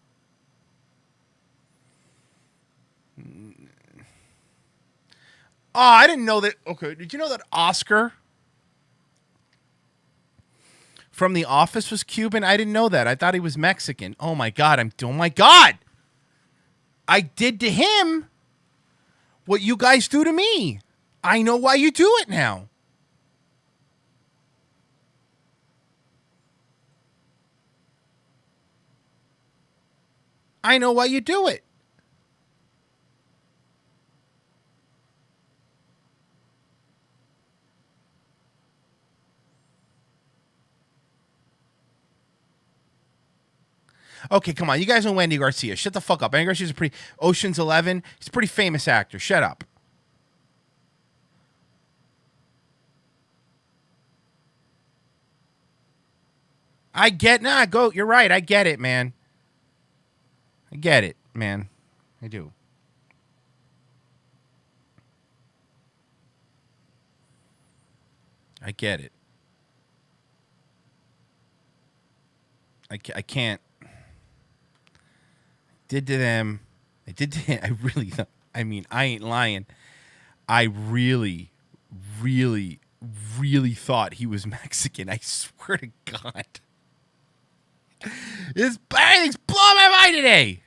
Oh, I didn't know that. Okay, did you know that Oscar from The Office was Cuban? I didn't know that. I thought he was Mexican. Oh my God, oh my God. I did to him what you guys do to me. I know why you do it now. I know why you do it. Okay, come on. You guys know Andy Garcia. Shut the fuck up. Andy Garcia's a pretty... Ocean's 11. He's a pretty famous actor. Shut up. I get... Nah, go. You're right. I get it, man. I get it, man. I do. I get it. I can't... Did to them. I did to him. I really... I mean, I ain't lying. I really, really, really thought he was Mexican. I swear to God. Everything's blowing my mind today.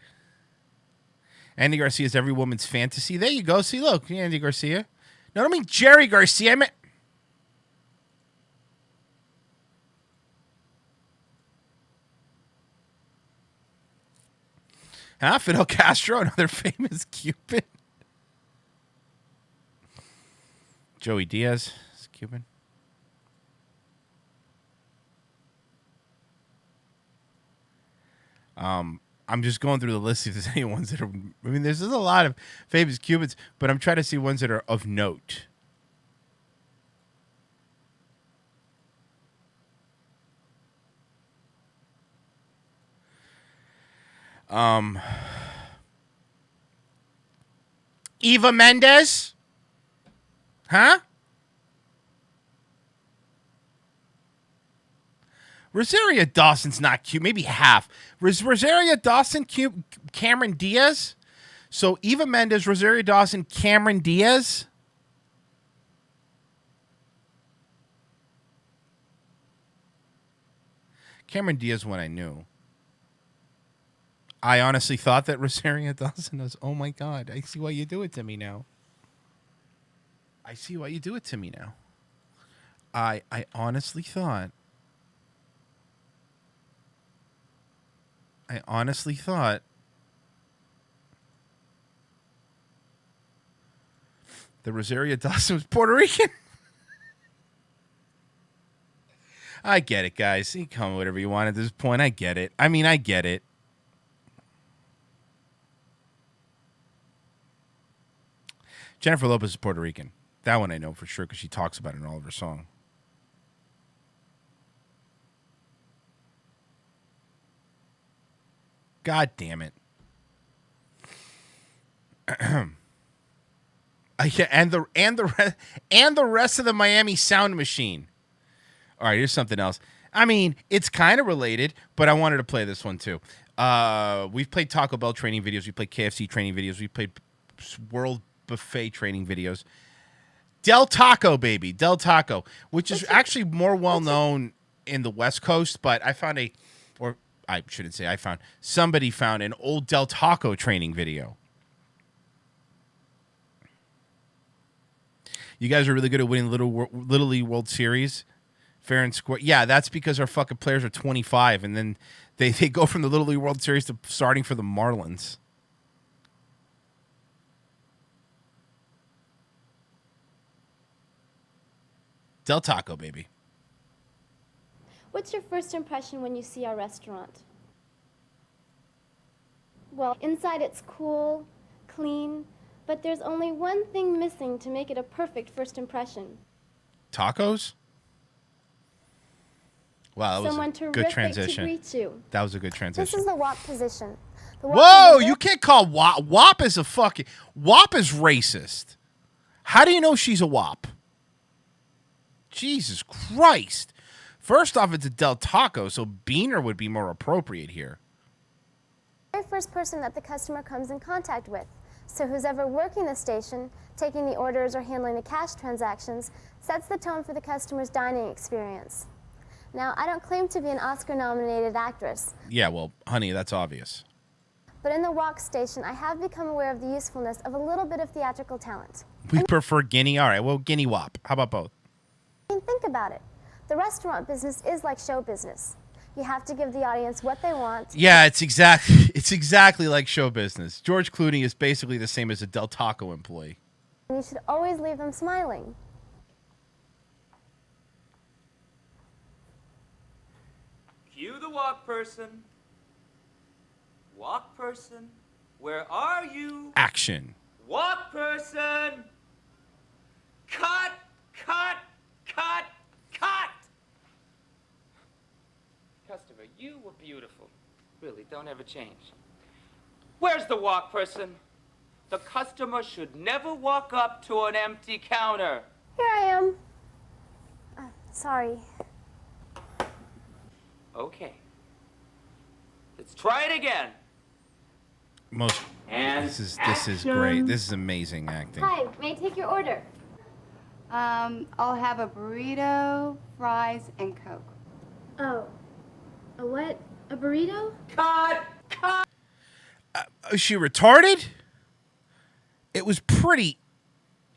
Andy Garcia is every woman's fantasy. There you go. See, look, Andy Garcia. No, I don't mean Jerry Garcia. I meant... Huh? Fidel Castro, another famous Cuban. Joey Diaz is Cuban. I'm just going through the list if there's any ones that are... I mean, there's a lot of famous Cubans, but I'm trying to see ones that are of note. Eva Mendes? Huh? Rosario Dawson's not cute. Maybe half. Rosario Dawson cute? Cameron Diaz? So Eva Mendes, Rosario Dawson, Cameron Diaz? Cameron Diaz one I knew. I honestly thought that Rosario Dawson was, oh my God, I see why you do it to me now. I see why you do it to me now. I honestly thought that Rosario Dawson was Puerto Rican. I get it, guys. You can call me whatever you want at this point. I get it. I mean, I get it. Jennifer Lopez is Puerto Rican. That one I know for sure because she talks about it in all of her songs. God damn it. And the rest of the Miami Sound Machine. All right, here's something else. I mean, it's kind of related, but I wanted to play this one too. We've played Taco Bell training videos. We played KFC training videos. We played World Buffet training videos. Del Taco, baby. Del Taco, which is actually more well-known in the West Coast, but I found somebody found an old Del Taco training video. You guys are really good at winning Little League World Series. Fair and square. Yeah, that's because our fucking players are 25, and then they go from the Little League World Series to starting for the Marlins. Del Taco, baby.
What's your first impression when you see our restaurant? Well, inside it's cool, clean, but there's only one thing missing to make it a perfect first impression.
Tacos? Wow, that was a good transition.
To greet you.
That was a good transition.
This is the WAP position.
Whoa, you can't call WAP. WAP is WAP is racist. How do you know she's a WAP? Jesus Christ. First off, it's a Del Taco, so Beaner would be more appropriate here.
The very first person that the customer comes in contact with. So who's ever working the station, taking the orders or handling the cash transactions, sets the tone for the customer's dining experience. Now, I don't claim to be an Oscar-nominated actress.
Yeah, well, honey, that's obvious.
But in the walk station, I have become aware of the usefulness of a little bit of theatrical talent.
We prefer Guinea. All right, well, Guinea WAP. How about both?
Think about it. The restaurant business is like show business. You have to give the audience what they want.
Yeah, it's exactly like show business. George Clooney is basically the same as a Del Taco employee.
And you should always leave them smiling.
Cue the walk person. Walk person, where are you?
Action.
Walk person. Cut, cut, cut, cut. Customer, you were beautiful. Really, don't ever change. Where's the walk person? The customer should never walk up to an empty counter.
Here I am. Sorry.
Okay. Let's try it again.
This is great. This is amazing acting.
Hi, may I take your order?
I'll have a burrito, fries, and Coke.
Oh. A what? A burrito?
Cut! Cut!
Is she retarded? it was pretty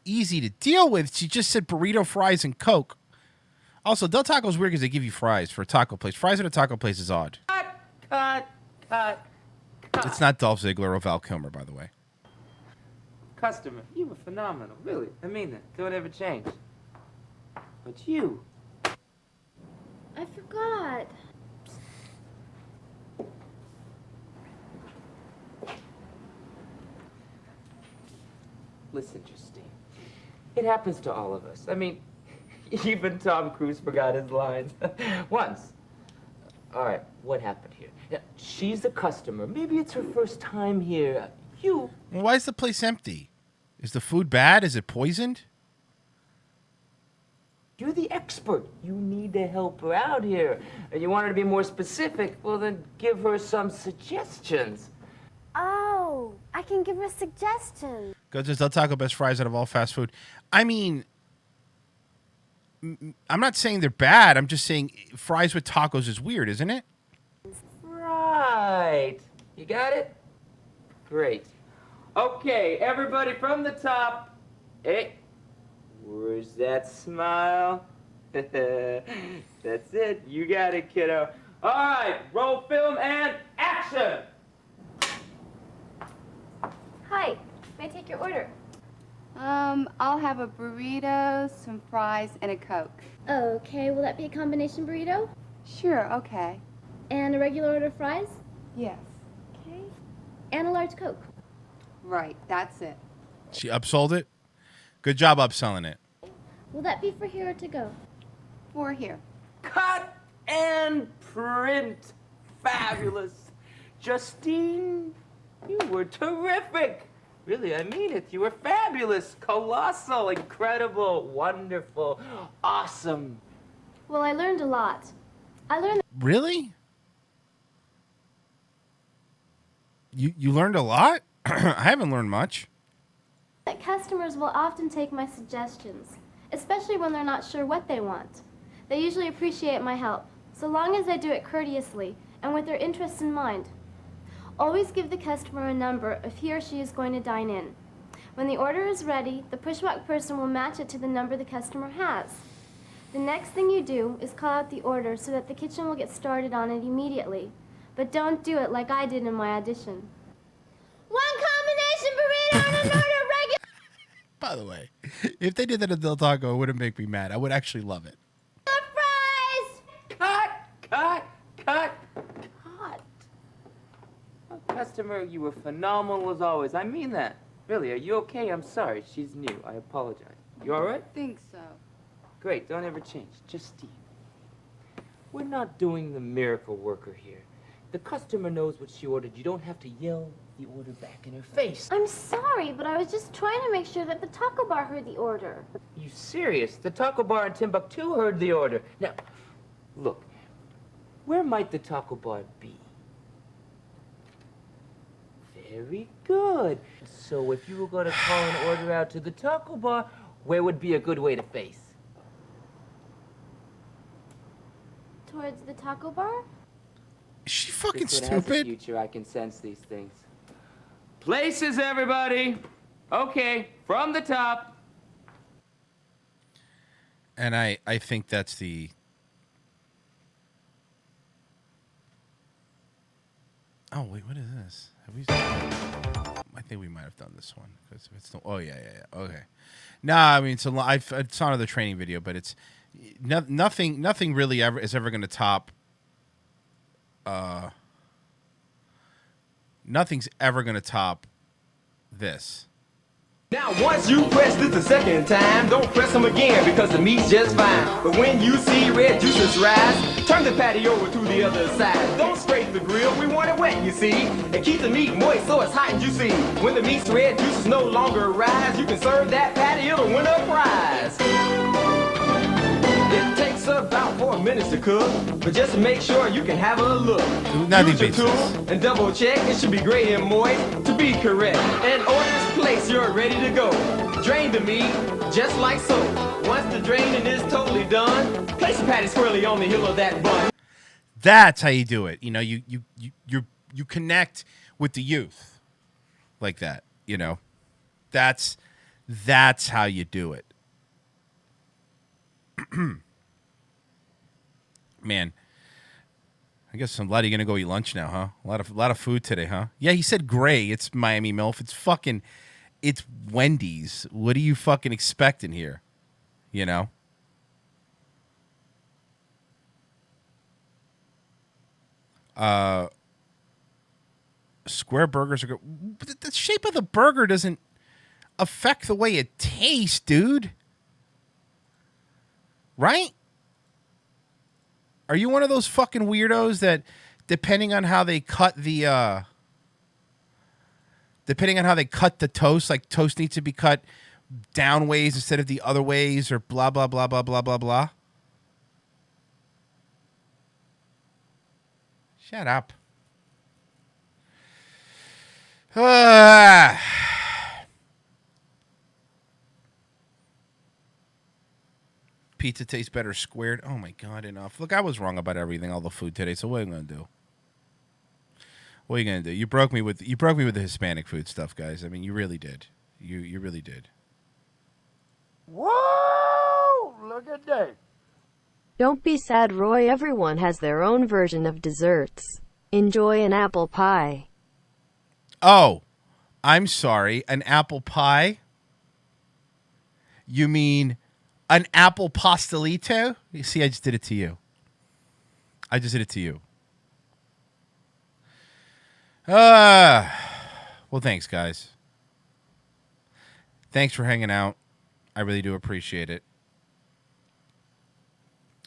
easy to deal with. She just said burrito, fries, and Coke. Also, Del Taco's weird because they give you fries for a taco place. Fries at a taco place is odd.
Cut.
It's not Dolph Ziggler or Val Kilmer, by the way.
Customer, you were phenomenal. Really, I mean that. Don't ever change. But you.
I forgot.
Listen, Justine. It happens to all of us. I mean, even Tom Cruise forgot his lines. Once. All right, what happened here? Now, she's a customer. Maybe it's her first time here. You.
Why is the place empty? Is the food bad? Is it poisoned?
You're the expert. You need to help her out here. And you want her to be more specific, well, then give her some suggestions.
Oh, I can give her suggestions.
Goes says Del Taco best fries out of all fast food. I mean, I'm not saying they're bad. I'm just saying fries with tacos is weird, isn't it?
Right. You got it? Great. Okay, everybody from the top. Hey, where's that smile? That's it. You got it, kiddo. All right, roll film and action.
Hi, may I take your order?
I'll have a burrito, some fries, and a Coke.
Okay, will that be a combination burrito?
Sure, okay.
And a regular order of fries?
Yes.
Okay. And a large Coke.
Right, that's it.
She upsold it. Good job upselling it.
Will that be for here or to go?
For here.
Cut and print. Fabulous. Justine, you were terrific. Really, I mean it. You were fabulous, colossal, incredible, wonderful, awesome.
Well, I learned a lot. I learned
Really? You learned a lot? I haven't learned much.
that customers will often take my suggestions, especially when they're not sure what they want. They usually appreciate my help, so long as I do it courteously and with their interests in mind. Always give the customer a number if he or she is going to dine in. When the order is ready, the pushwalk person will match it to the number the customer has. The next thing you do is call out the order so that the kitchen will get started on it immediately. But don't do it like I did in my audition. One combination burrito and an order regular.
By the way, if they did that at Del Taco, it wouldn't make me mad. I would actually love it.
Cut. Customer, you were phenomenal as always. I mean that. Really, are you okay? I'm sorry. She's new. I apologize. You all right?
I think so.
Great. Don't ever change. Justine, we're not doing the miracle worker here. The customer knows what she ordered. You don't have to yell the order back in her face.
I'm sorry, but I was just trying to make sure that the taco bar heard the order.
You serious? The taco bar in Timbuktu heard the order. Now, look, where might the taco bar be? Very good. So if you were going to call an order out to the taco bar, where would be a good way to face?
Towards the taco bar?
Is she fucking
This one has a
stupid?
future. I can sense these things. Places, everybody. Okay, from the top.
And I think that's the... Oh, wait, what is this? Have we... I think we might have done this one. Because if it's no... Oh, yeah. Okay. Nah, I mean, it's it's not another training video, but it's... Nothing really is ever going to top... Nothing's ever going to top this.
Now once you press this the second time, don't press them again because the meat's just fine. But when you see red juices rise, turn the patty over to the other side. Don't scrape the grill, we want it wet, you see. And keep the meat moist so it's hot and juicy. When the meat's red juices no longer rise, you can serve that patty, it'll win a prize. It takes about 4 minutes to cook, but just to make sure you can have a look. Use your tool and double check, it should be gray and moist to be correct. And order's placed, you're ready to go. Drain the meat, just like so. Once the draining is totally done, place the patty squarely on the heel of that bun.
That's how you do it. You know, you connect with the youth like that, you know. That's how you do it. Man, I guess a lot of you gonna go eat lunch now, huh? A lot of food today, huh? Yeah, he said gray. It's Miami MILF. It's Wendy's. What are you fucking expecting here? You know? Square burgers are good. The shape of the burger doesn't affect the way it tastes, dude. Right? Are you one of those fucking weirdos that, depending on how they cut the toast, like toast needs to be cut down ways instead of the other ways, or blah blah blah blah blah blah blah? Shut up. Pizza tastes better squared. Oh my God, enough. Look, I was wrong about everything, all the food today. So what am I gonna do? What are you gonna do? You broke me with the Hispanic food stuff, guys. I mean, you really did. You really did.
Whoa! Look at that.
Don't be sad, Roy. Everyone has their own version of desserts. Enjoy an apple pie.
Oh, I'm sorry. An apple pie? You mean an apple pastelito? You see, I just did it to you. Well, thanks, guys. Thanks for hanging out. I really do appreciate it.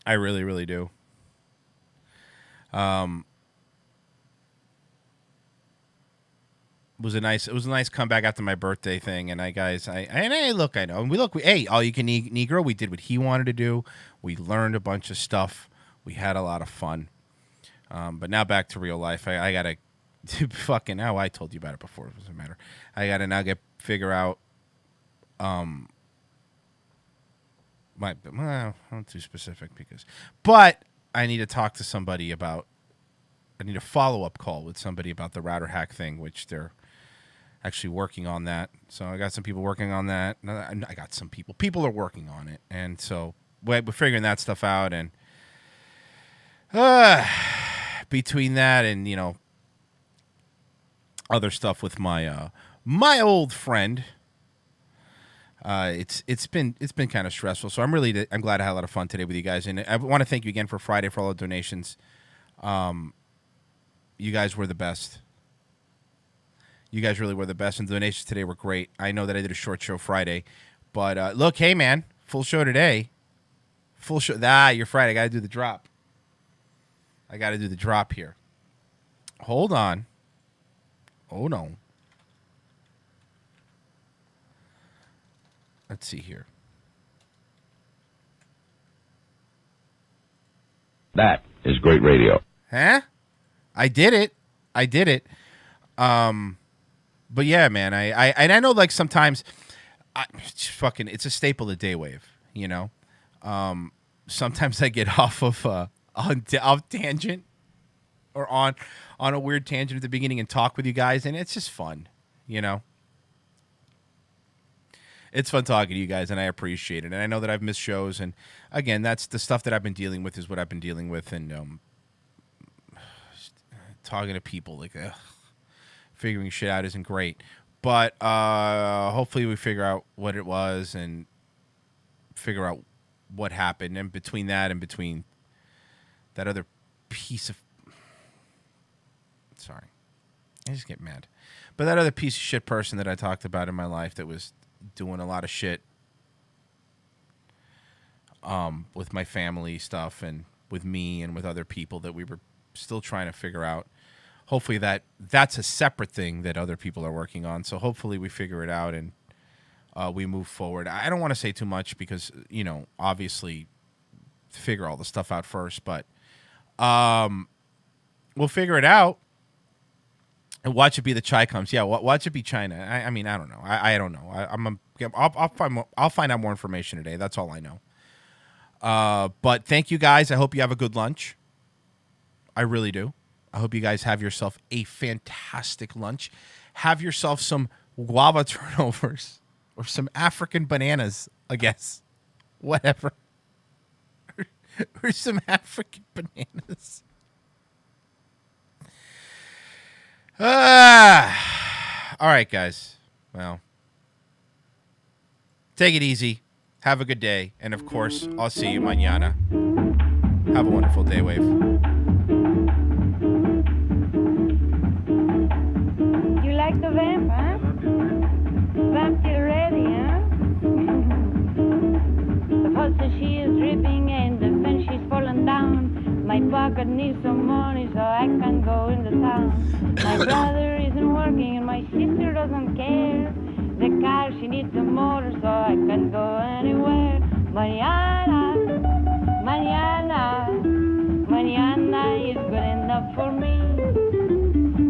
I really, really do. It was a nice comeback after my birthday thing, and hey, all you can eat Negro. We did what he wanted to do. We learned a bunch of stuff. We had a lot of fun. But now back to real life. I gotta fucking. Oh, I told you about it before. It doesn't matter. I gotta now figure out. I'm not too specific but I need to talk to somebody about. I need a follow-up call with somebody about the router hack thing, which they're actually working on that. So I got some people working on that. I got some people. People are working on it, and so we're figuring that stuff out. And between that and other stuff with my my old friend, it's been kind of stressful. So I'm glad I had a lot of fun today with you guys, and I want to thank you again for Friday for all the donations. You guys were the best. You guys really were the best, and the donations today were great. I know that I did a short show Friday, but look, hey man, full show today. Full show. You're Friday. I got to do the drop. Here. Hold on. Oh no. Let's see here.
That is great radio.
Huh? I did it. But yeah, man, I know, like, sometimes it's a staple of Daywave, sometimes I get off of off tangent or on a weird tangent at the beginning and talk with you guys, and it's just fun, It's fun talking to you guys, and I appreciate it. And I know that I've missed shows, and again, that's the stuff that I've been dealing with is what I've been dealing with, and talking to people, like, figuring shit out isn't great. But hopefully we figure out what it was and figure out what happened. And between that other piece of... Sorry. I just get mad. But that other piece of shit person that I talked about in my life that was doing a lot of shit with my family stuff and with me and with other people that we were still trying to figure out. Hopefully that's a separate thing that other people are working on. So hopefully we figure it out and we move forward. I don't want to say too much because, obviously figure all the stuff out first, but we'll figure it out and watch it be the Chai comes. Yeah, watch it be China. I mean, I don't know. I don't know. I'll find out more information today. That's all I know. But thank you guys. I hope you have a good lunch. I really do. I hope you guys have yourself a fantastic lunch. Have yourself some guava turnovers or some African bananas, I guess. Whatever. Or some African bananas. All right, guys. Well, take it easy. Have a good day. And, of course, I'll see you mañana. Have a wonderful day, Wave.
You like the vamp, huh? Vamp till ready, huh? The faucet she is dripping and the fence she's falling down. My pocket needs some money so I can go into town. My brother isn't working and my sister doesn't care. The car she needs a motor so I can go anywhere. Mañana, mañana, mañana is good enough for me.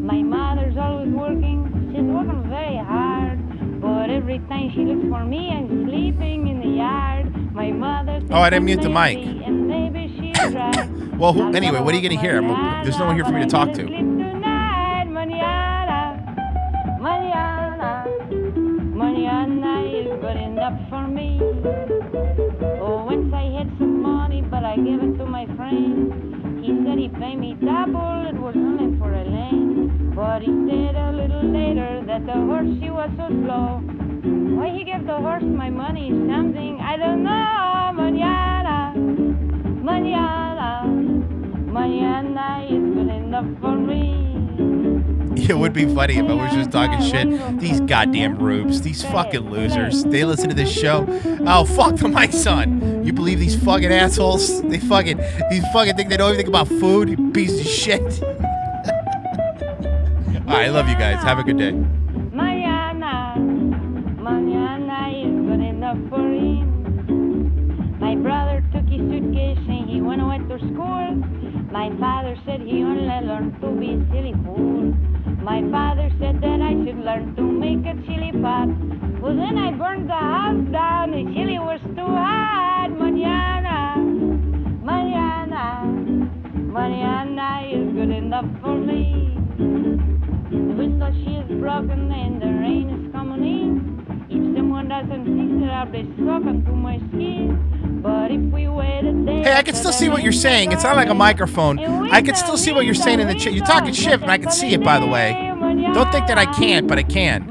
My mother's always working, she's working very hard. But every time she looks for me, I'm sleeping in the yard. My mother
Oh, I didn't mute the mic.
and maybe she's right.
Well, anyway, what are you going to hear? There's no one here for me to talk to.
Tonight, mañana, mañana, mañana is good enough for me. Oh, once I had some money, but I gave it to my friend. He said he'd pay me double, it was only for a lane. But he said a little later that the horse, she was so slow. Why he gave the horse my money is something I don't know. Mañana, mañana, mañana is good enough for me.
It would be funny if I was just talking shit. These goddamn rubes, these fucking losers. They listen to this show. Oh, fuck the mic's on. You believe these fucking assholes? These fucking think they know everything about food, you piece of shit. All right, I love you guys. Have a good day.
Mañana, mañana is good enough for him. My brother took his suitcase and he went away to school. My father said he only learned to be a silly fool. My father said that I should learn to make a chili pot. Well, then I burned the house down. The chili was too hot. Mañana, mañana, mañana is good enough for me. The window she is broken and the rain is coming in. If someone doesn't fix it, I'll be soaking to my skin. But if we wait a day...
Hey, I can still see what you're saying. It's not like a microphone. I can still see what you're saying in the chat. You're talking shit, and I can see it, by the way. Don't think that I can't, but I can.